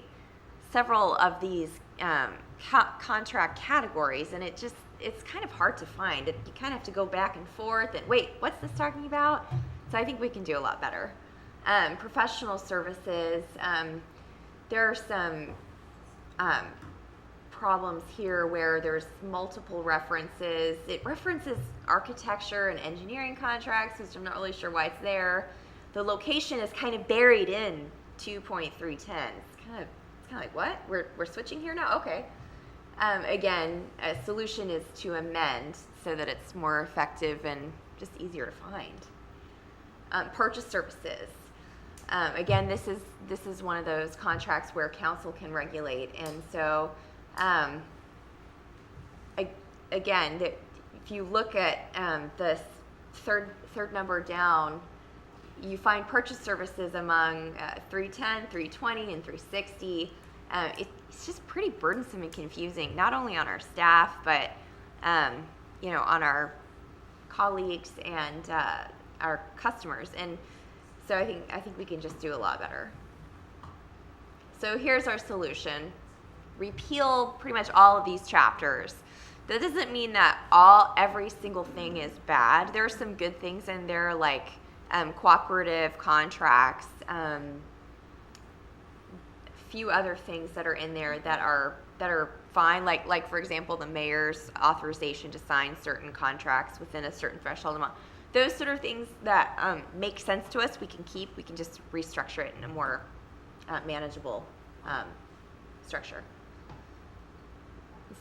M: several of these contract categories, and it's kind of hard to find. You kind of have to go back and forth and wait, what's this talking about? So I think we can do a lot better. Professional services, there are some problems here where there's multiple references. It references architecture and engineering contracts, which I'm not really sure why it's there. The location is kind of buried in 2.310. It's kind of like, what? We're switching here now? Okay. Again, a solution is to amend so that it's more effective and just easier to find. Purchase services. Again, this is one of those contracts where council can regulate, and so again, if you look at the third number down, you find purchase services among 310, 320, and 360. It's just pretty burdensome and confusing, not only on our staff, but you know, on our colleagues and our customers. And so I think we can just do a lot better. So here's our solution. Repeal pretty much all of these chapters. That doesn't mean that every single thing is bad. There are some good things in there, like cooperative contracts, few other things that are in there that are fine, like for example the mayor's authorization to sign certain contracts within a certain threshold amount. Those sort of things that make sense to us, we can keep. We can just restructure it in a more manageable structure.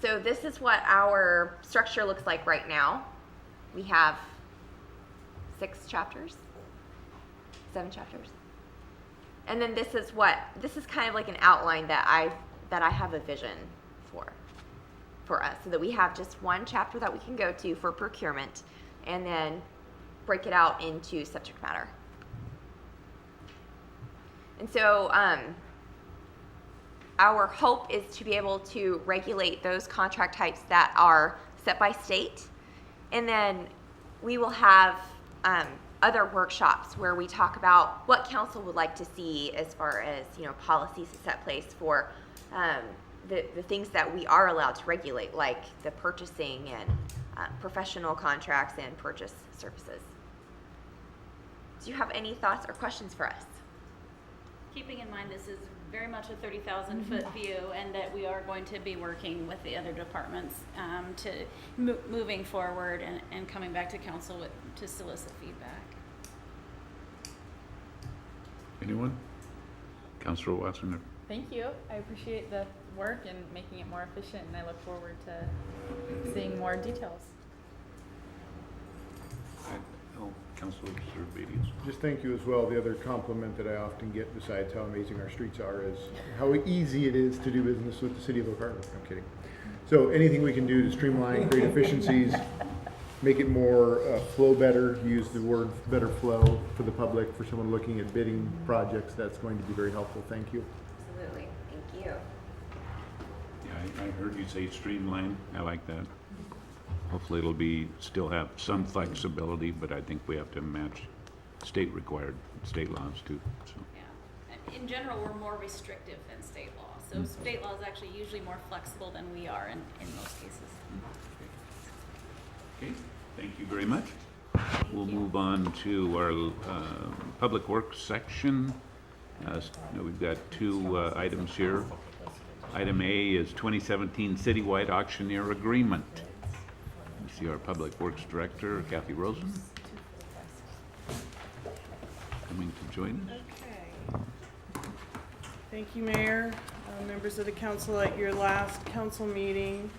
M: So this is what our structure looks like right now. We have 7 chapters. And then this is kind of like an outline that I have a vision for us, so that we have just one chapter that we can go to for procurement, and then break it out into subject matter. And so our hope is to be able to regulate those contract types that are set by state, and then we will have other workshops where we talk about what council would like to see as far as, you know, policies to set place for the things that we are allowed to regulate, like the purchasing and professional contracts and purchase services. Do you have any thoughts or questions for us?
L: Keeping in mind this is very much a 30,000 foot view, and that we are going to be working with the other departments to moving forward and coming back to council to solicit feedback.
A: Anyone? Councilor Wassenaar.
G: Thank you. I appreciate the work and making it more efficient, and I look forward to seeing more details.
A: Councilor Zervadius.
F: Just thank you as well. The other compliment that I often get, besides how amazing our streets are, is how easy it is to do business with the city of Oak Harbor. I'm kidding. So anything we can do to streamline, create efficiencies, make it more flow better, use the word better flow for the public, for someone looking at bidding projects, that's going to be very helpful. Thank you.
M: Absolutely. Thank you.
A: Yeah, I heard you say streamline. I like that. Hopefully it'll still have some flexibility, but I think we have to match state laws too. So.
L: Yeah. In general, we're more restrictive than state law. So state law is actually usually more flexible than we are in most cases.
A: Okay, thank you very much. We'll move on to our Public Works section. We've got 2 items here. Item A is 2017 Citywide Auctioneer Agreement. We see our Public Works Director, Kathy Rosen, coming to join us.
N: Okay. Thank you, Mayor, members of the council. At your last council meeting,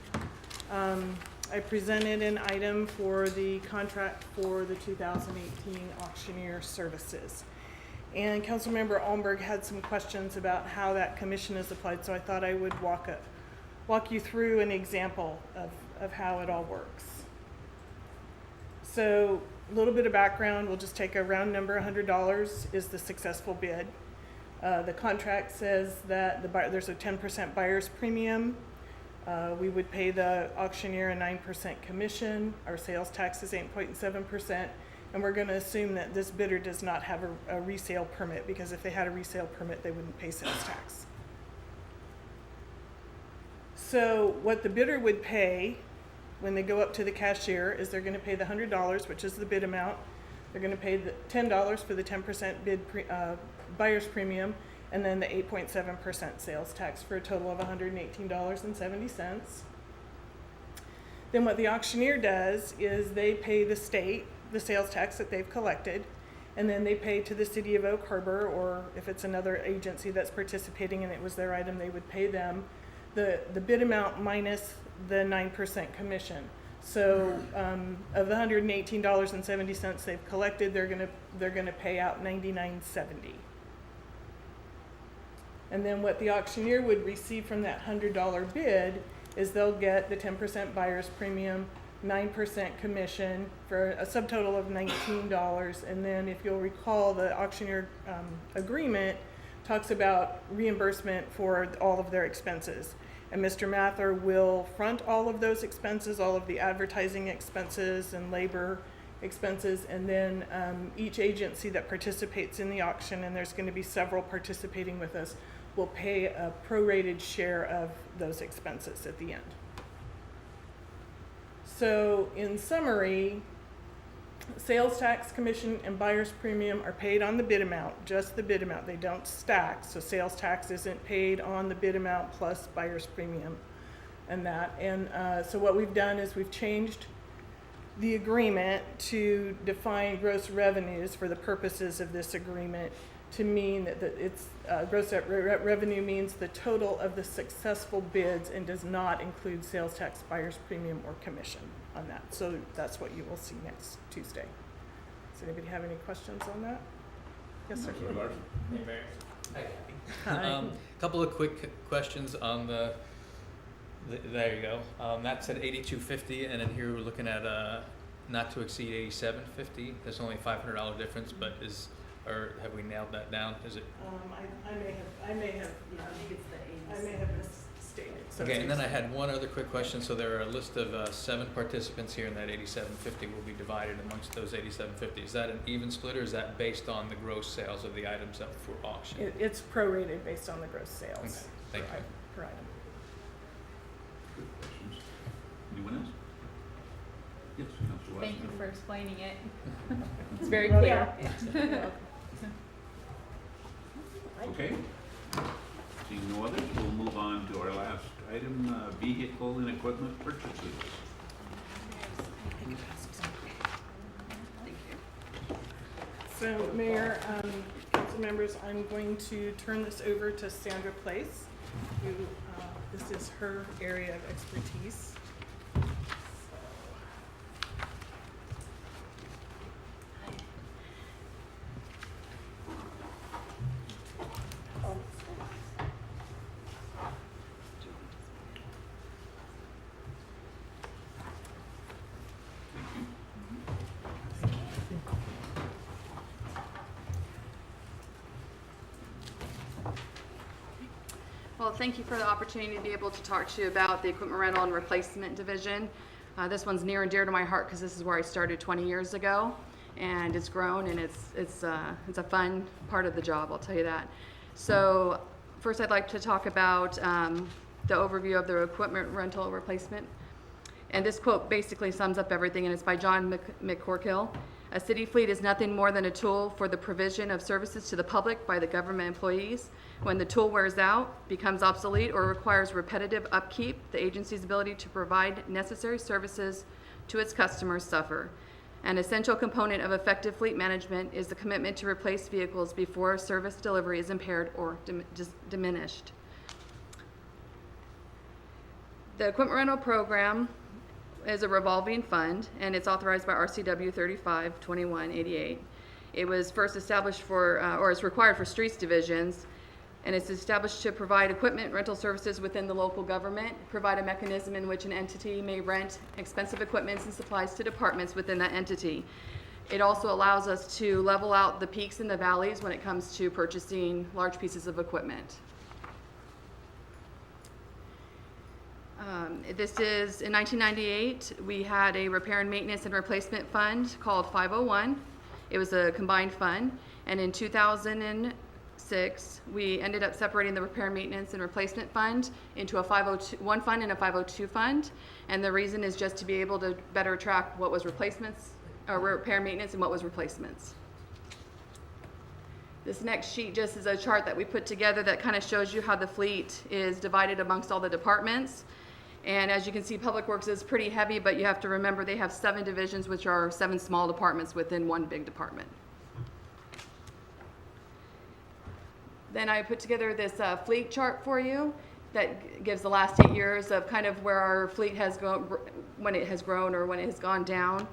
N: I presented an item for the contract for the 2018 auctioneer services. And Councilmember Almberg had some questions about how that commission is applied, so I thought I would walk you through an example of how it all works. So a little bit of background, we'll just take a round number, $100 is the successful bid. The contract says that there's a 10% buyer's premium. We would pay the auctioneer a 9% commission. Our sales tax is 8.7%. And we're going to assume that this bidder does not have a resale permit, because if they had a resale permit, they wouldn't pay sales tax. So what the bidder would pay when they go up to the cashier is they're going to pay the $100, which is the bid amount. They're going to pay the $10 for the 10% buyer's premium, and then the 8.7% sales tax, for a total of $118.70. Then what the auctioneer does is they pay the state the sales tax that they've collected, and then they pay to the city of Oak Harbor, or if it's another agency that's participating and it was their item, they would pay them the bid amount minus the 9% commission. So of the $118.70 they've collected, they're gonna pay out $99.70. And then what the auctioneer would receive from that $100 bid is they'll get the 10% buyer's premium, 9% commission for a subtotal of $19. And then if you'll recall, the auctioneer agreement talks about reimbursement for all of their expenses. And Mr. Mather will front all of those expenses, all of the advertising expenses and labor expenses, and then each agency that participates in the auction, and there's going to be several participating with us, will pay a prorated share of those expenses at the end. So in summary, sales tax, commission, and buyer's premium are paid on the bid amount, just the bid amount. They don't stack, so sales tax isn't paid on the bid amount plus buyer's premium and that. And so what we've done is we've changed the agreement to define gross revenues for the purposes of this agreement to mean that it's gross revenue means the total of the successful bids and does not include sales tax, buyer's premium, or commission on that. So that's what you will see next Tuesday. Does anybody have any questions on that? Yes, sir.
B: Hey, Mayor.
N: Hi.
B: Couple of quick questions on there you go. That's at 8250, and then here we're looking at not to exceed 8750. There's only a $500 difference, but or have we nailed that down? Is it?
N: I may have, yeah, I think it's the 80s. I may have misstated. So
B: Okay, and then I had one other quick question. So there are a list of 7 participants here, and that 8750 will be divided amongst those 8750. Is that an even split, or is that based on the gross sales of the items up for auction?
N: It's prorated based on the gross sales.
B: Okay, thank you.
N: Per item.
A: Good questions. Anyone else? Yes, Councilor
G: Thank you
A: Wessner.
G: for explaining it. It's very
N: Well,
G: clear.
A: Okay. Seeing no others, we'll move on to our last item, vehicle and equipment purchases.
N: So, Mayor, council members, I'm going to turn this over to Sandra Place, who, this is her area of expertise.
O: Well, thank you for the opportunity to be able to talk to you about the equipment rental and replacement division. This one's near and dear to my heart because this is where I started 20 years ago, and it's grown, and it's a fun part of the job, I'll tell you that. So first I'd like to talk about the overview of the equipment rental replacement. And this quote basically sums up everything, and it's by John McCorkill. A city fleet is nothing more than a tool for the provision of services to the public by the government employees. When the tool wears out, becomes obsolete, or requires repetitive upkeep, the agency's ability to provide necessary services to its customers suffer. An essential component of effective fleet management is the commitment to replace vehicles before service delivery is impaired or diminished. The equipment rental program is a revolving fund, and it's authorized by RCW 35-2188. It was first established for, or is required for streets divisions, and it's established to provide equipment rental services within the local government, provide a mechanism in which an entity may rent expensive equipment and supplies to departments within that entity. It also allows us to level out the peaks and the valleys when it comes to purchasing large pieces of equipment. This is, in 1998, we had a repair and maintenance and replacement fund called 501. It was a combined fund, and in 2006, we ended up separating the repair and maintenance and replacement fund into a 501 fund and a 502 fund, and the reason is just to be able to better track what was replacements, or repair and maintenance, and what was replacements. This next sheet just is a chart that we put together that kind of shows you how the fleet is divided amongst all the departments. And as you can see, Public Works is pretty heavy, but you have to remember they have 7 divisions, which are 7 small departments within one big department. Then I put together this fleet chart for you that gives the last 8 years of kind of where our fleet has gone, when it has grown or when it has gone down.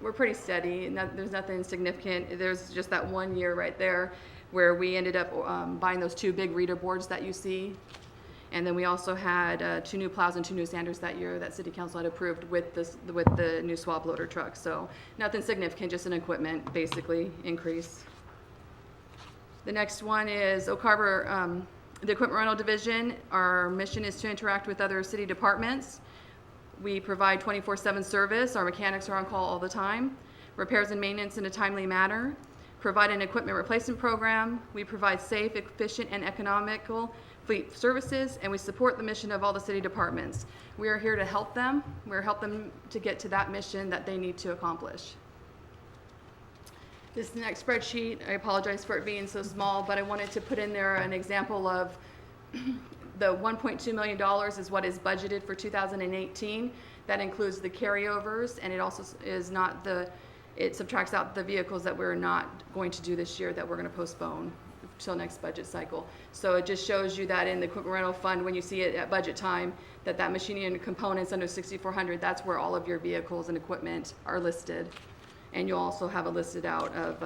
O: We're pretty steady, and there's nothing significant. There's just that 1 year right there where we ended up buying those 2 big reader boards that you see. And then we also had 2 new plows and 2 new sanders that year that City Council had approved with the new swab loader truck. So nothing significant, just an equipment basically increase. The next one is Oak Harbor, the Equipment Rental Division. Our mission is to interact with other city departments. We provide 24/7 service. Our mechanics are on call all the time. Repairs and maintenance in a timely manner. Provide an equipment replacement program. We provide safe, efficient, and economical fleet services, and we support the mission of all the city departments. We are here to help them. We're help them to get to that mission that they need to accomplish. This next spreadsheet, I apologize for it being so small, but I wanted to put in there an example of the $1.2 million is what is budgeted for 2018. That includes the carryovers, and it also is not it subtracts out the vehicles that we're not going to do this year that we're going to postpone till next budget cycle. So it just shows you that in the equipment rental fund, when you see it at budget time, that machinery and components under 6,400, that's where all of your vehicles and equipment are listed. And you'll also have it listed out of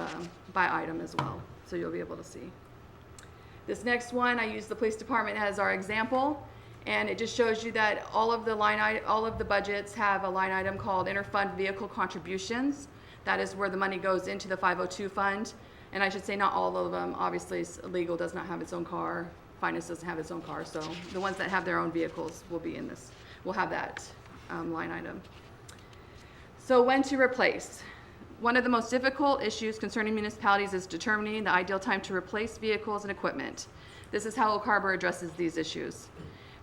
O: by item as well, so you'll be able to see. This next one, I use the police department as our example, and it just shows you that all of the budgets have a line item called interfund vehicle contributions. That is where the money goes into the 502 fund. And I should say not all of them. Obviously, legal does not have its own car. Finance doesn't have its own car. So the ones that have their own vehicles will be in this. We'll have that line item. So when to replace. One of the most difficult issues concerning municipalities is determining the ideal time to replace vehicles and equipment. This is how Oak Harbor addresses these issues.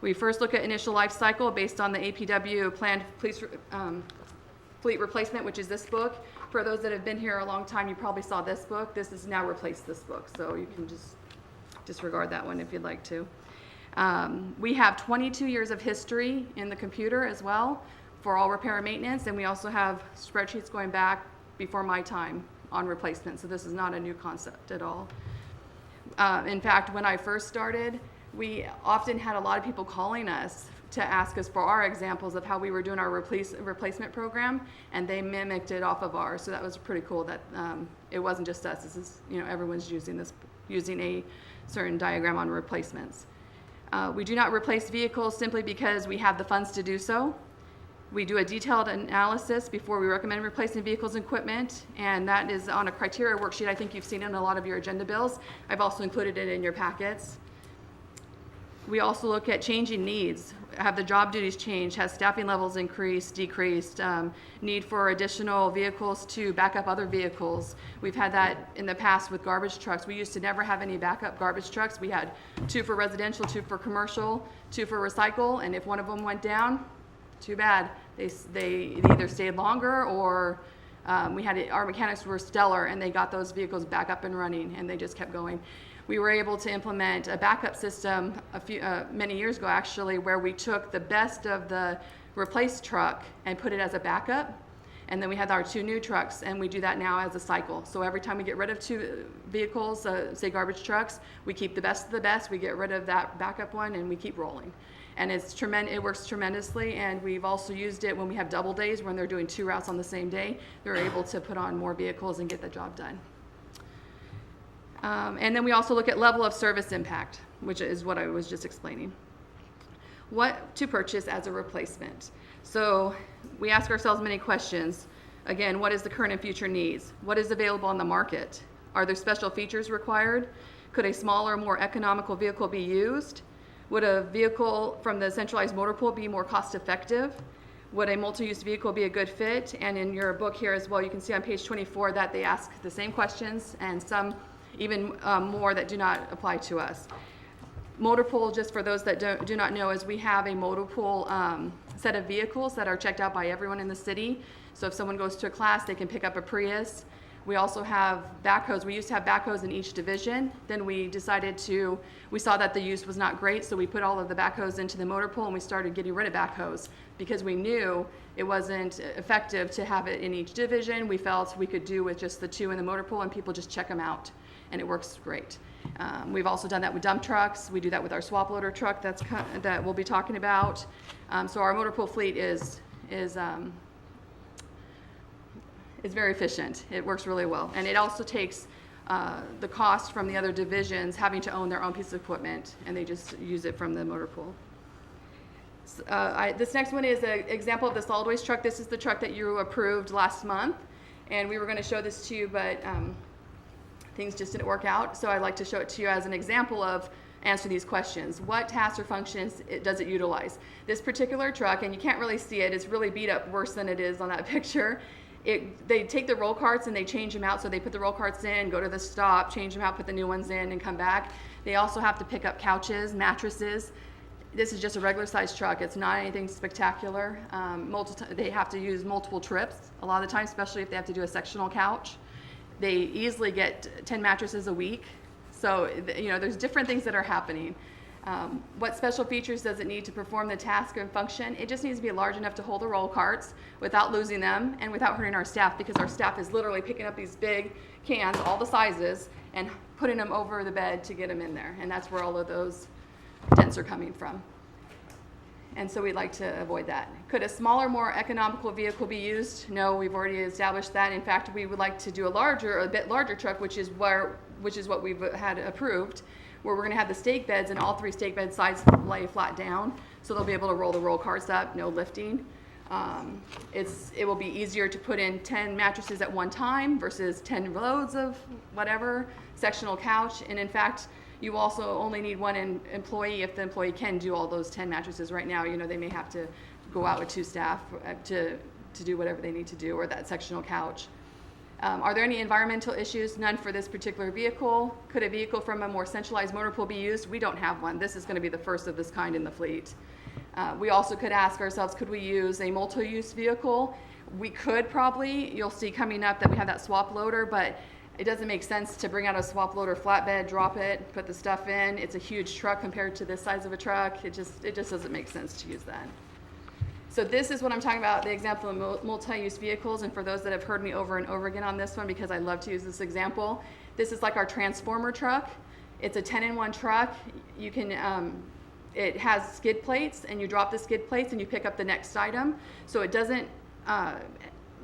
O: We first look at initial life cycle based on the APW planned fleet replacement, which is this book. For those that have been here a long time, you probably saw this book. This has now replaced this book, so you can just disregard that one if you'd like to. We have 22 years of history in the computer as well for all repair and maintenance, and we also have spreadsheets going back before my time on replacement, so this is not a new concept at all. In fact, when I first started, we often had a lot of people calling us to ask us for our examples of how we were doing our replacement program, and they mimicked it off of ours. So that was pretty cool that it wasn't just us. This is, everyone's using a certain diagram on replacements. We do not replace vehicles simply because we have the funds to do so. We do a detailed analysis before we recommend replacing vehicles and equipment, and that is on a criteria worksheet. I think you've seen it in a lot of your agenda bills. I've also included it in your packets. We also look at changing needs. Have the job duties changed? Has staffing levels increased, decreased? Need for additional vehicles to back up other vehicles. We've had that in the past with garbage trucks. We used to never have any backup garbage trucks. We had 2 for residential, 2 for commercial, 2 for recycle, and if one of them went down, too bad. They either stayed longer or our mechanics were stellar and they got those vehicles back up and running and they just kept going. We were able to implement a backup system many years ago actually, where we took the best of the replaced truck and put it as a backup, and then we had our 2 new trucks, and we do that now as a cycle. So every time we get rid of 2 vehicles, say garbage trucks, we keep the best of the best, we get rid of that backup one, and we keep rolling. And it works tremendously, and we've also used it when we have double days when they're doing 2 routes on the same day. They're able to put on more vehicles and get the job done. And then we also look at level of service impact, which is what I was just explaining. What to purchase as a replacement. So we ask ourselves many questions. Again, what is the current and future needs? What is available on the market? Are there special features required? Could a smaller, more economical vehicle be used? Would a vehicle from the centralized motor pool be more cost effective? Would a multi-use vehicle be a good fit? And in your book here as well, you can see on page 24 that they ask the same questions and some even more that do not apply to us. Motor pool, just for those that do not know, is we have a motor pool set of vehicles that are checked out by everyone in the city. So if someone goes to a class, they can pick up a Prius. We also have backhoes. We used to have backhoes in each division. Then we saw that the use was not great, so we put all of the backhoes into the motor pool and we started getting rid of backhoes because we knew it wasn't effective to have it in each division. We felt we could do with just the 2 in the motor pool and people just check them out, and it works great. We've also done that with dump trucks. We do that with our swap loader truck that we'll be talking about. So our motor pool fleet is very efficient. It works really well. And it also takes the cost from the other divisions having to own their own piece of equipment, and they just use it from the motor pool. This next one is an example of the solid waste truck. This is the truck that you approved last month, and we were going to show this to you, but things just didn't work out. So I'd like to show it to you as an example of answer these questions. What tasks or functions does it utilize? This particular truck, and you can't really see it, it's really beat up worse than it is on that picture. They take the roll carts and they change them out. So they put the roll carts in, go to the stop, change them out, put the new ones in, and come back. They also have to pick up couches, mattresses. This is just a regular sized truck. It's not anything spectacular. They have to use multiple trips a lot of the time, especially if they have to do a sectional couch. They easily get 10 mattresses a week. So, there's different things that are happening. What special features does it need to perform the task and function? It just needs to be large enough to hold the roll carts without losing them and without hurting our staff, because our staff is literally picking up these big cans, all the sizes, and putting them over the bed to get them in there. And that's where all of those dents are coming from. And so we'd like to avoid that. Could a smaller, more economical vehicle be used? No, we've already established that. In fact, we would like to do a bit larger truck, which is what we've had approved, where we're going to have the stake beds, and all 3 stake bed sides lay flat down, so they'll be able to roll the roll carts up, no lifting. It will be easier to put in 10 mattresses at one time versus 10 loads of whatever, sectional couch. And in fact, you also only need 1 employee if the employee can do all those 10 mattresses. Right now, they may have to go out with 2 staff to do whatever they need to do, or that sectional couch. Are there any environmental issues? None for this particular vehicle. Could a vehicle from a more centralized motor pool be used? We don't have one. This is going to be the first of this kind in the fleet. We also could ask ourselves, could we use a multi-use vehicle? We could probably. You'll see coming up that we have that swap loader, but it doesn't make sense to bring out a swap loader flatbed, drop it, put the stuff in. It's a huge truck compared to this size of a truck. It just doesn't make sense to use that. So this is what I'm talking about, the example of multi-use vehicles. And for those that have heard me over and over again on this one, because I love to use this example, this is like our transformer truck. It's a 10-in-1 truck. You can, it has skid plates, and you drop the skid plates and you pick up the next item. So it doesn't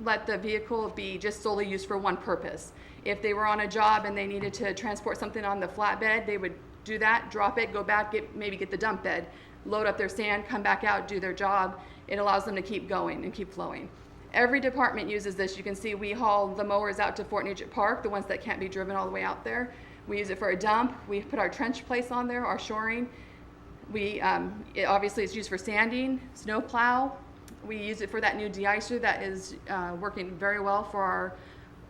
O: let the vehicle be just solely used for one purpose. If they were on a job and they needed to transport something on the flatbed, they would do that, drop it, go back, maybe get the dump bed, load up their sand, come back out, do their job. It allows them to keep going and keep flowing. Every department uses this. You can see we haul the mowers out to Fort Nugent Park, the ones that can't be driven all the way out there. We use it for a dump. We put our trench place on there, our shoring. Obviously it's used for sanding, snow plow. We use it for that new de-icer that is working very well for our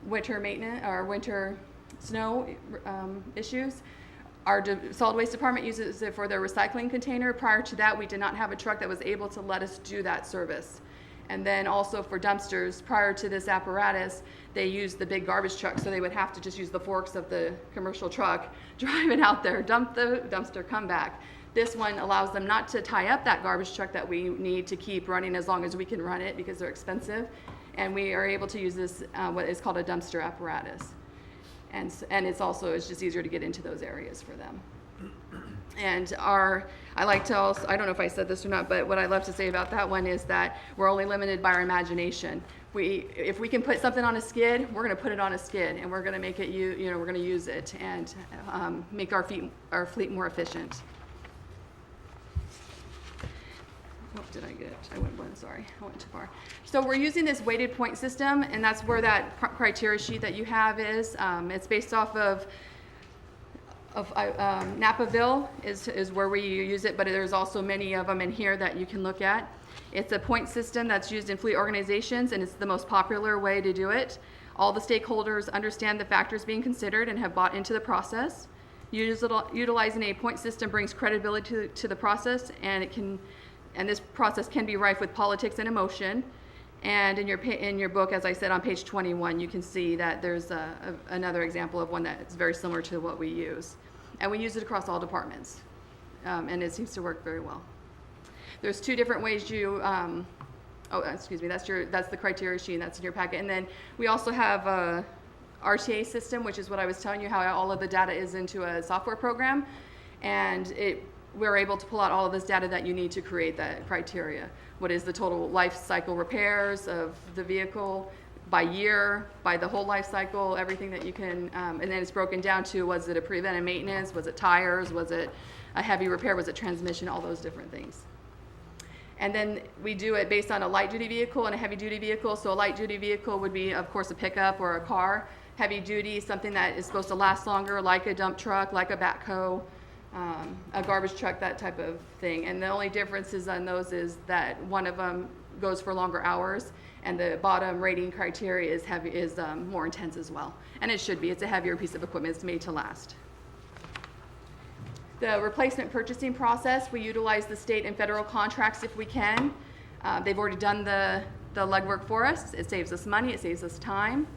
O: winter maintenance, our winter snow issues. Our solid waste department uses it for their recycling container. Prior to that, we did not have a truck that was able to let us do that service. And then also for dumpsters, prior to this apparatus, they used the big garbage truck, so they would have to just use the forks of the commercial truck, drive it out there, dump the dumpster, come back. This one allows them not to tie up that garbage truck that we need to keep running as long as we can run it, because they're expensive. And we are able to use this, what is called a dumpster apparatus. And it's just easier to get into those areas for them. And I like to also, I don't know if I said this or not, but what I love to say about that one is that we're only limited by our imagination. If we can put something on a skid, we're going to put it on a skid, and we're going to make it, we're going to use it and make our fleet more efficient. What did I get? I went too far. So we're using this weighted point system, and that's where that criteria sheet that you have is. It's based off of Napaville is where we use it, but there's also many of them in here that you can look at. It's a point system that's used in fleet organizations, and it's the most popular way to do it. All the stakeholders understand the factors being considered and have bought into the process. Utilizing a point system brings credibility to the process, and this process can be rife with politics and emotion. And in your book, as I said, on page 21, you can see that there's another example of one that's very similar to what we use. And we use it across all departments, and it seems to work very well. There's 2 different ways that's the criteria sheet, and that's in your packet. And then we also have a RTA system, which is what I was telling you, how all of the data is into a software program. And we're able to pull out all of this data that you need to create that criteria. What is the total life cycle repairs of the vehicle, by year, by the whole life cycle, everything that you can, and then it's broken down to, was it a preventive maintenance, was it tires, was it a heavy repair, was it transmission, all those different things. And then we do it based on a light duty vehicle and a heavy duty vehicle. So a light duty vehicle would be, of course, a pickup or a car. Heavy duty, something that is supposed to last longer, like a dump truck, like a backhoe, a garbage truck, that type of thing. And the only differences on those is that one of them goes for longer hours, and the bottom rating criteria is heavy, is more intense as well. And it should be. It's a heavier piece of equipment. It's made to last. The replacement purchasing process, we utilize the state and federal contracts if we can. They've already done the legwork for us. It saves us money. It saves us time.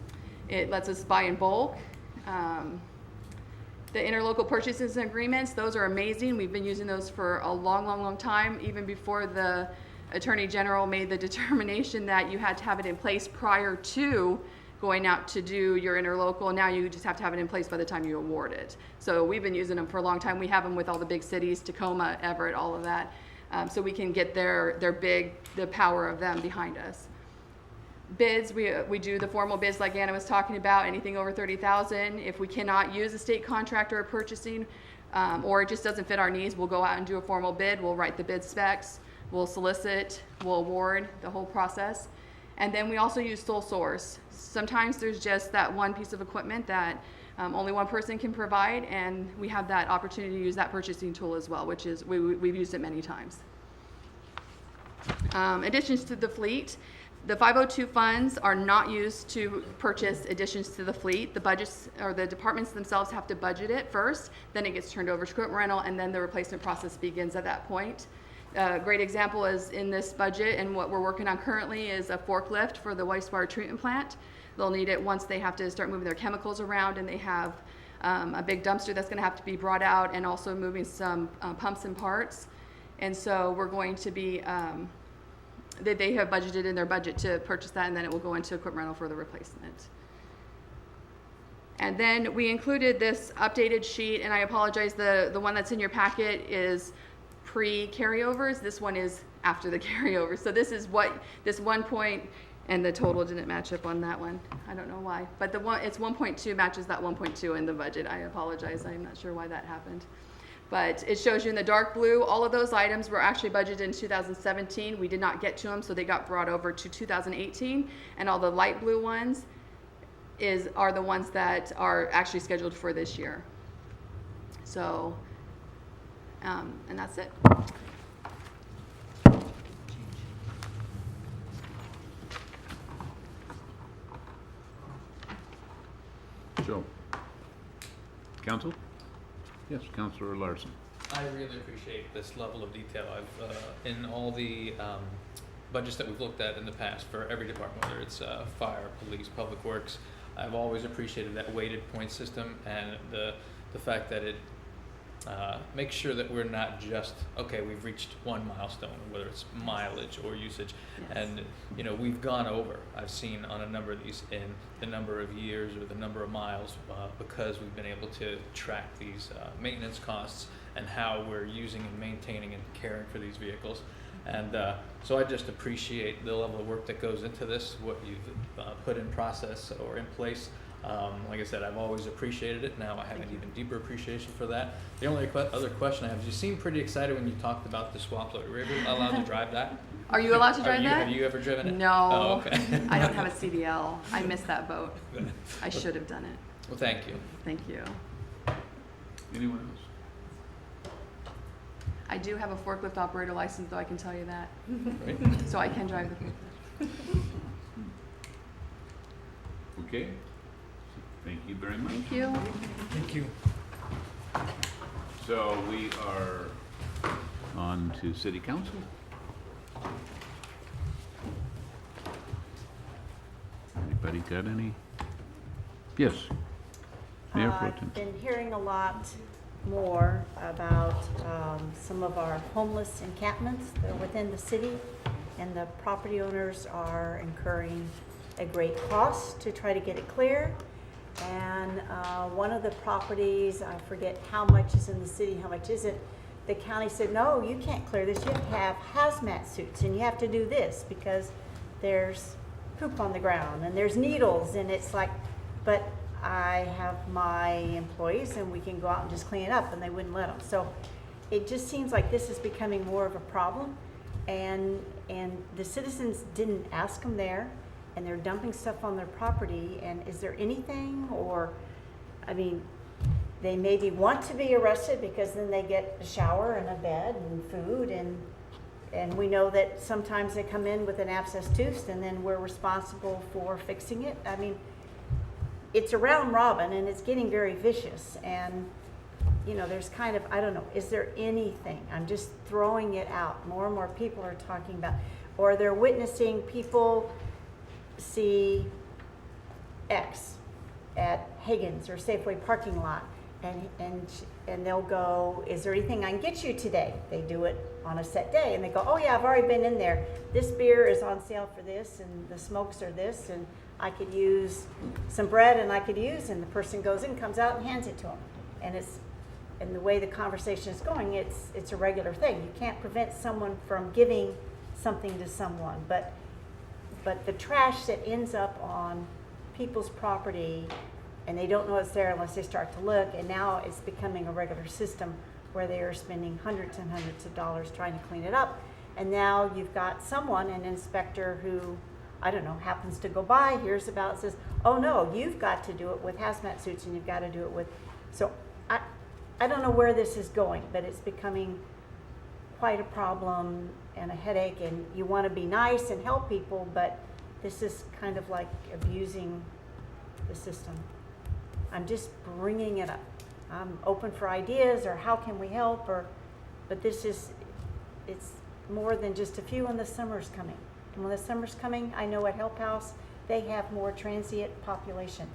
O: It lets us buy in bulk. The interlocal purchases and agreements, those are amazing. We've been using those for a long, long, long time, even before the Attorney General made the determination that you had to have it in place prior to going out to do your interlocal. Now you just have to have it in place by the time you award it. So we've been using them for a long time. We have them with all the big cities, Tacoma, Everett, all of that. So we can get the power of them behind us. Bids, we do the formal bids like Anna was talking about, anything over $30,000. If we cannot use a state contractor or purchasing, or it just doesn't fit our needs, we'll go out and do a formal bid. We'll write the bid specs, we'll solicit, we'll award, the whole process. And then we also use sole source. Sometimes there's just that one piece of equipment that only one person can provide, and we have that opportunity to use that purchasing tool as well, which is, we've used it many times. Additions to the fleet. The 502 funds are not used to purchase additions to the fleet. The budgets, or the departments themselves, have to budget it first, then it gets turned over to equipment rental, and then the replacement process begins at that point. A great example is in this budget, and what we're working on currently is a forklift for the wastewater treatment plant. They'll need it once they have to start moving their chemicals around, and they have a big dumpster that's gonna have to be brought out, and also moving some pumps and parts. And so we're going to be, they have budgeted in their budget to purchase that, and then it will go into equipment rental for the replacement. And then we included this updated sheet, and I apologize, the one that's in your packet is pre-carryovers. This one is after the carryover. So this is what, this 1 point, and the total didn't match up on that one. I don't know why, but it's 1.2 matches that 1.2 in the budget. I apologize, I'm not sure why that happened. But it shows you in the dark blue, all of those items were actually budgeted in 2017. We did not get to them, so they got brought over to 2018. And all the light blue ones are the ones that are actually scheduled for this year. So, and that's it.
A: So, council? Yes, Councilor Larson.
B: I really appreciate this level of detail. I've in all the budgets that we've looked at in the past for every department, whether it's fire, police, public works, I've always appreciated that weighted point system, and the fact that it makes sure that we're not just, okay, we've reached one milestone, whether it's mileage or usage. Yes. And you know, we've gone over, I've seen on a number of these, in the number of years or the number of miles, because we've been able to track these maintenance costs and how we're using and maintaining and caring for these vehicles. And so I just appreciate the level of work that goes into this, what you've put in process or in place. Like I said, I've always appreciated it. Now I have an even deeper appreciation for that. The only other question I have is, you seemed pretty excited when you talked about the swap loader. Were you ever allowed to drive that?
O: Are you allowed to drive that?
B: Have you ever driven it?
O: No.
B: Oh, okay.
O: I don't have a CDL. I missed that boat. I should have done it.
B: Well, thank you.
O: Thank you.
A: Anyone else?
O: I do have a forklift operator license, though, I can tell you that.
B: Right.
O: So I can drive the forklift.
A: Okay. Thank you very much.
O: Thank you.
C: Thank you.
A: So we are on to City Council. Anybody got any? Yes. Mayor Pro Tem.
I: I've been hearing a lot more about some of our homeless encampments that are within the city, and the property owners are incurring a great cost to try to get it clear. And one of the properties, I forget how much is in the city, how much is it, the county said, no, you can't clear this, you have to have hazmat suits and you have to do this because there's poop on the ground and there's needles and it's like, but I have my employees and we can go out and just clean it up, and they wouldn't let them. So it just seems like this is becoming more of a problem, and the citizens didn't ask them there, and they're dumping stuff on their property. And is there anything, or, I mean, they maybe want to be arrested because then they get a shower and a bed and food, and we know that sometimes they come in with an abscess tooth and then we're responsible for fixing it. I mean, it's a round robin and it's getting very vicious, and you know, there's kind of, I don't know, is there anything? I'm just throwing it out. More and more people are talking about, or they're witnessing people see X at Higgins or Safeway parking lot, and they'll go, is there anything I can get you today? They do it on a set day, and they go, oh yeah, I've already been in there. This beer is on sale for this, and the smokes are this, and I could use some bread, and I could use, and the person goes in, comes out, and hands it to them. And the way the conversation is going, it's a regular thing. You can't prevent someone from giving something to someone, but the trash that ends up on people's property, and they don't know it's there unless they start to look, and now it's becoming a regular system where they are spending hundreds and hundreds of dollars trying to clean it up. And now you've got someone, an inspector who, I don't know, happens to go by, hears about it, says, oh no, you've got to do it with hazmat suits, and you've got to do it with, so I don't know where this is going, but it's becoming quite a problem and a headache, and you want to be nice and help people, but this is kind of like abusing the system. I'm just bringing it up. I'm open for ideas, or how can we help, but this is, it's more than just a few, and the summer's coming. And when the summer's coming, I know at Help House, they have more transient population.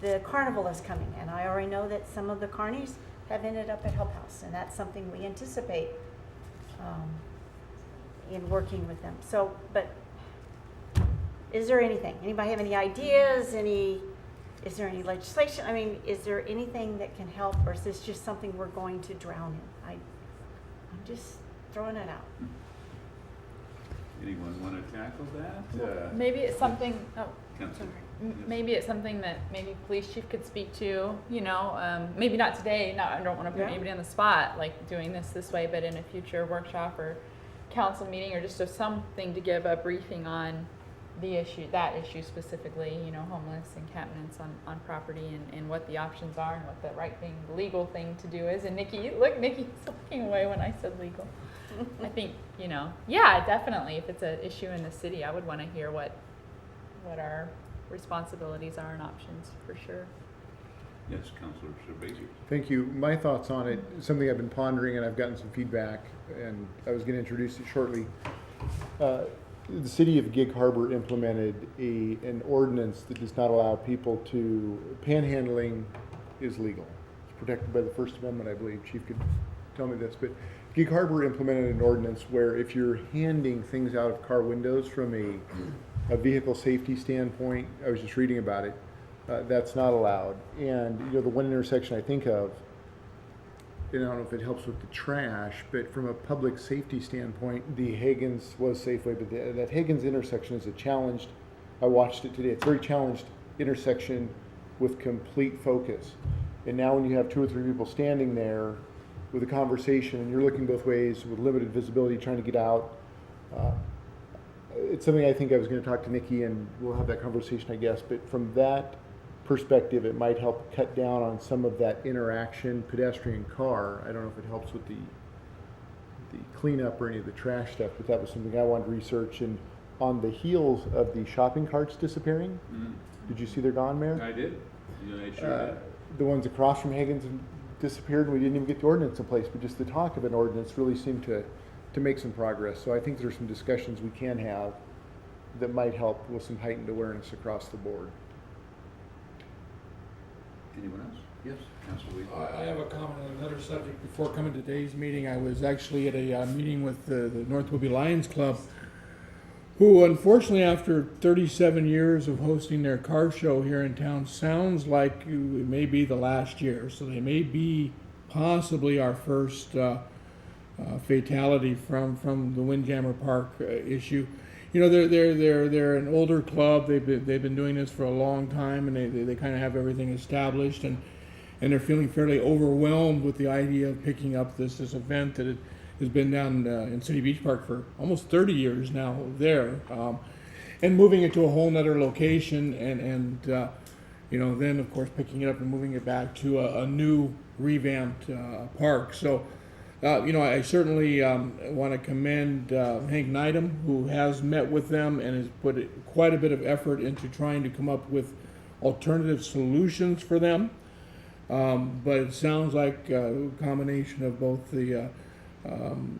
I: The carnival is coming, and I already know that some of the carnies have ended up at Help House, and that's something we anticipate in working with them. So, but is there anything? Anybody have any ideas? Is there any legislation? I mean, is there anything that can help, or is this just something we're going to drown in? I'm just throwing it out.
A: Anyone want to tackle that?
G: Maybe it's something,
A: Councilor.
G: maybe it's something that maybe police chief could speak to, you know, maybe not today, I don't want to put anybody on the spot, like doing this way, but in a future workshop or council meeting, or just something to give a briefing on the issue, that issue specifically, you know, homeless encampments on property, and what the options are, and what the right thing, the legal thing to do is. And Nikki's looking away when I said legal. I think, you know, yeah, definitely. If it's an issue in the city, I would want to hear what our responsibilities are and options, for sure.
A: Yes, Councilor Cervasi.
F: Thank you. My thoughts on it, something I've been pondering, and I've gotten some feedback, and I was going to introduce it shortly. The city of Gig Harbor implemented an ordinance that does not allow people to, panhandling is legal. It's protected by the First Amendment, I believe. Chief could tell me this, but Gig Harbor implemented an ordinance where if you're handing things out of car windows from a vehicle safety standpoint, I was just reading about it, that's not allowed. And you know, the one intersection I think of, and I don't know if it helps with the trash, but from a public safety standpoint, the Higgins was Safeway, but that Higgins intersection is a challenged, I watched it today, it's a very challenged intersection with complete focus. And now when you have 2 or 3 people standing there with a conversation, and you're looking both ways with limited visibility trying to get out, it's something I think I was going to talk to Nikki, and we'll have that conversation, I guess, but from that perspective, it might help cut down on some of that interaction pedestrian car. I don't know if it helps with the cleanup or any of the trash stuff, but that was something I wanted to research. And on the heels of the shopping carts disappearing, did you see they're gone, Mayor?
A: I did. Yeah, I sure did.
F: The ones across from Higgins disappeared, and we didn't even get the ordinance in place, but just the talk of an ordinance really seemed to make some progress. So I think there's some discussions we can have that might help with some heightened awareness across the board.
A: Anyone else? Yes, Councilor Weaver.
C: I have a comment on another subject. Before coming to today's meeting, I was actually at a meeting with the North Whitby Lions Club, who unfortunately, after 37 years of hosting their car show here in town, sounds like it may be the last year. So they may be possibly our first fatality from the Windjammer Park issue. you know, they're an older club. They've been doing this for a long time, and they kind of have everything established, and they're feeling fairly overwhelmed with the idea of picking up this event that has been down in City Beach Park for almost 30 years now there, and moving it to a whole nother location, and you know, then of course picking it up and moving it back to a new revamped park. So. You know, I certainly want to commend Hank Neidham, who has met with them and has put quite a bit of effort into trying to come up with alternative solutions for them. But it sounds like a combination of both the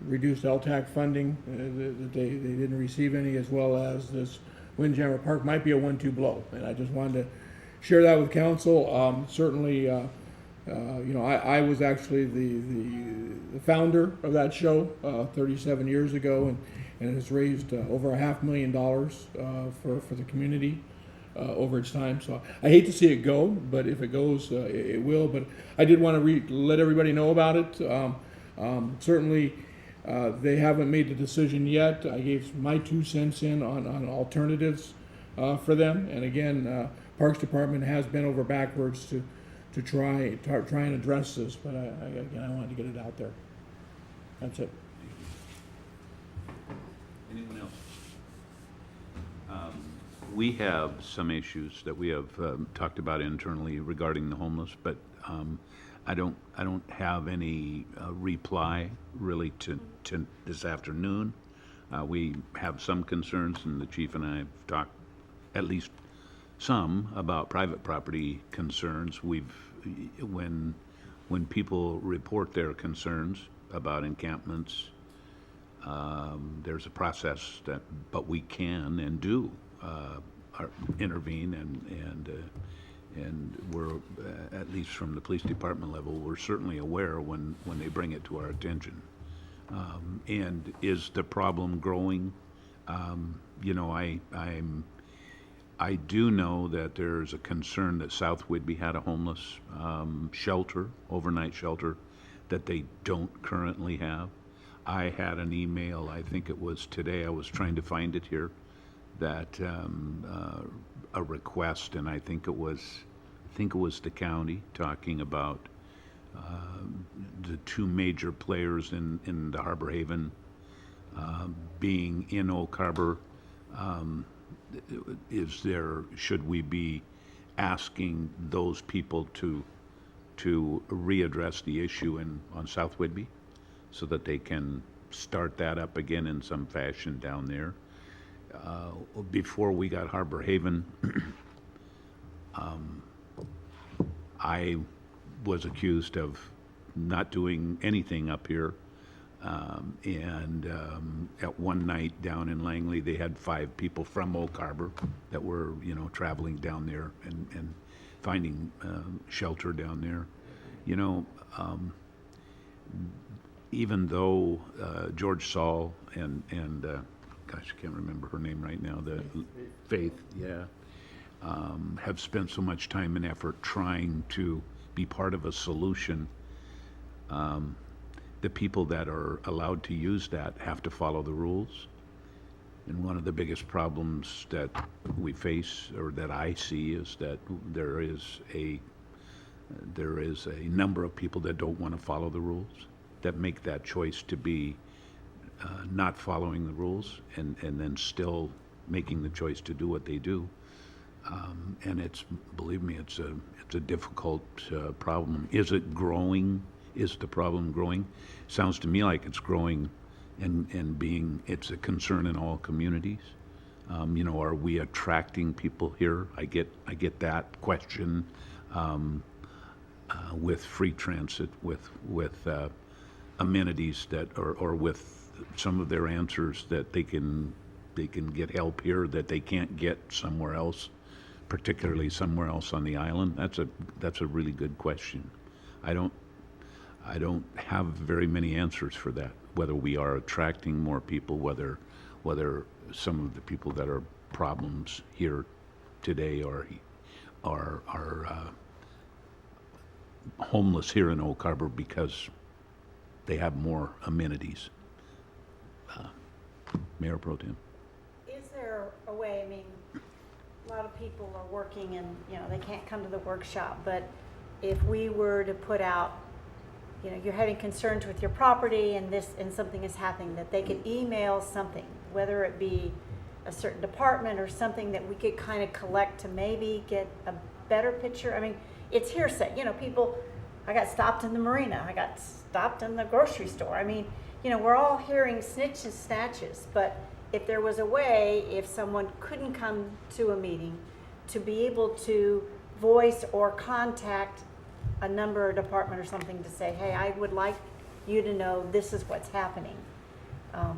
C: reduced LTAC funding that they didn't receive any, as well as this Windjammer Park might be a 1-2 blow. And I just wanted to share that with council. Certainly. You know, I was actually the founder of that show 37 years ago, and it has raised over $500,000 for the community over its time. So I hate to see it go, but if it goes, it will. But I did want to let everybody know about it. Certainly, they haven't made the decision yet. I gave my 2 cents in on alternatives for them, and again, Parks Department has bent over backwards to try and address this, but I wanted to get it out there. That's it.
A: Anyone else? We have some issues that we have talked about internally regarding the homeless, but I don't have any reply really to this afternoon. We have some concerns, and the chief and I have talked at least some about private property concerns. When people report their concerns about encampments, there's a process but we can and do intervene, and we're at least from the police department level, we're certainly aware when they bring it to our attention. And is the problem growing? You know, I do know that there's a concern that South Whidbey had a homeless shelter, overnight shelter, that they don't currently have. I had an email, I think it was today, I was trying to find it here, that a request, and I think it was the county talking about the 2 major players in the Harbor Haven being in Oak Harbor. Should we be asking those people to readdress the issue on South Whidbey so that they can start that up again in some fashion down there? Before we got Harbor Haven, I was accused of not doing anything up here. At one night down in Langley, they had 5 people from Oak Harbor that were, you know, traveling down there and finding shelter down there. You know, even though George Saul and gosh, I can't remember her name right now, the Faith, yeah, have spent so much time and effort trying to be part of a solution. The people that are allowed to use that have to follow the rules. And one of the biggest problems that we face, or that I see, is that there is a number of people that don't want to follow the rules, that make that choice to be not following the rules, and then still making the choice to do what they do. And believe me, it's a difficult problem. Is it growing? Is the problem growing? Sounds to me like it's growing, and it's a concern in all communities. You know, are we attracting people here? I get that question with free transit, with amenities that, or with some of their answers that they can get help here that they can't get somewhere else, particularly somewhere else on the island. That's a really good question. I don't have very many answers for that, whether we are attracting more people, whether some of the people that are problems here today are homeless here in Oak Harbor because they have more amenities. Mayor Pro Tem.
I: Is lot of people are working and, you know, they can't come to the workshop, but if we were to put out, you know, you're having concerns with your property and this, and something is happening, that they could email something, whether it be a certain department or something that we could kind of collect to maybe get a better picture. I mean, it's hearsay, you know, people, I got stopped in the marina, I got stopped in the grocery store. I mean, you know, we're all hearing snitches, snatches, but if there was a way, if someone couldn't come to a meeting, to be able to voice or contact a number or department or something to say, hey, I would like you to know this is what's happening.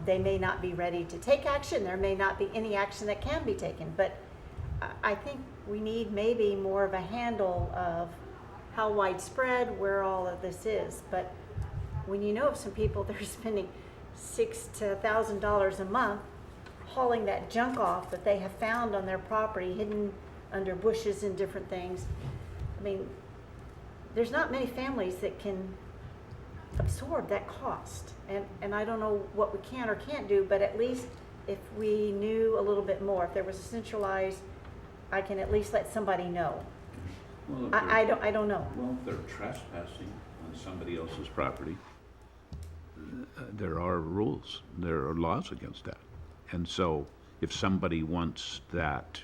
I: They may not be ready to take action. There may not be any action that can be taken, but I think we need maybe more of a handle of how widespread, where all of this is. But when you know of some people that are spending $600 to $1,000 a month hauling that junk off that they have found on their property, hidden under bushes and different things, I mean, there's not many families that can absorb that cost. And I don't know what we can or can't do, but at least if we knew a little bit more, if there was a centralized, I can at least let somebody know.
A: Well,
I: I don't know.
A: Well, if they're trespassing on somebody else's property, there are rules, there are laws against that. And so if somebody wants that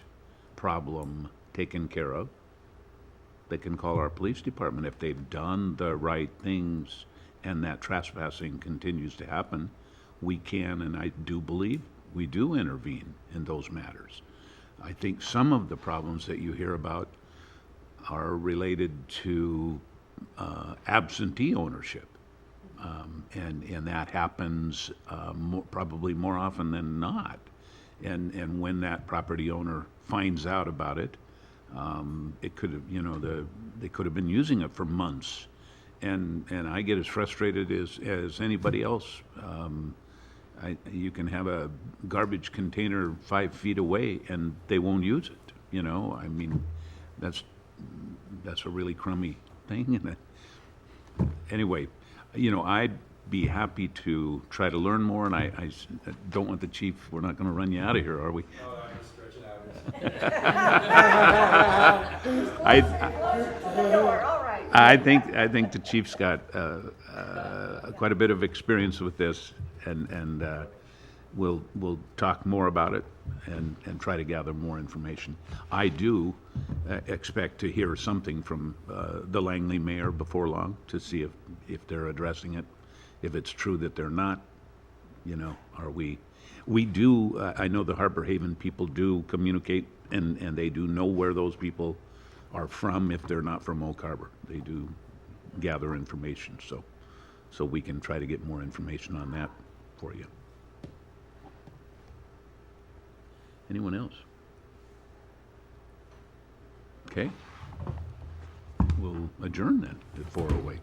A: problem taken care of, they can call our police department. If they've done the right things and that trespassing continues to happen, we can, and I do believe we do intervene in those matters. I think some of the problems that you hear about are related to absentee ownership. And that happens probably more often than not. And when that property owner finds out about it, it could have, you know, they could have been using it for months. And I get as frustrated as anybody else. You can have a garbage container 5 feet away and they won't use it, you know? I mean, that's a really crummy thing. Anyway, you know, I'd be happy to try to learn more, and I don't want the chief, we're not going to run you out of here, are we?
J: No, I'm just stretching out.
A: I think the chief's got quite a bit of experience with this, and we'll talk more about it and try to gather more information. I do expect to hear something from the Langley mayor before long to see if they're addressing it. If it's true that they're not, you know, we do, I know the Harbor Haven people do communicate, and they do know where those people are from if they're not from Oak Harbor. They do gather information, so we can try to get more information on that for you. Anyone else? Okay. We'll adjourn then at 4:08.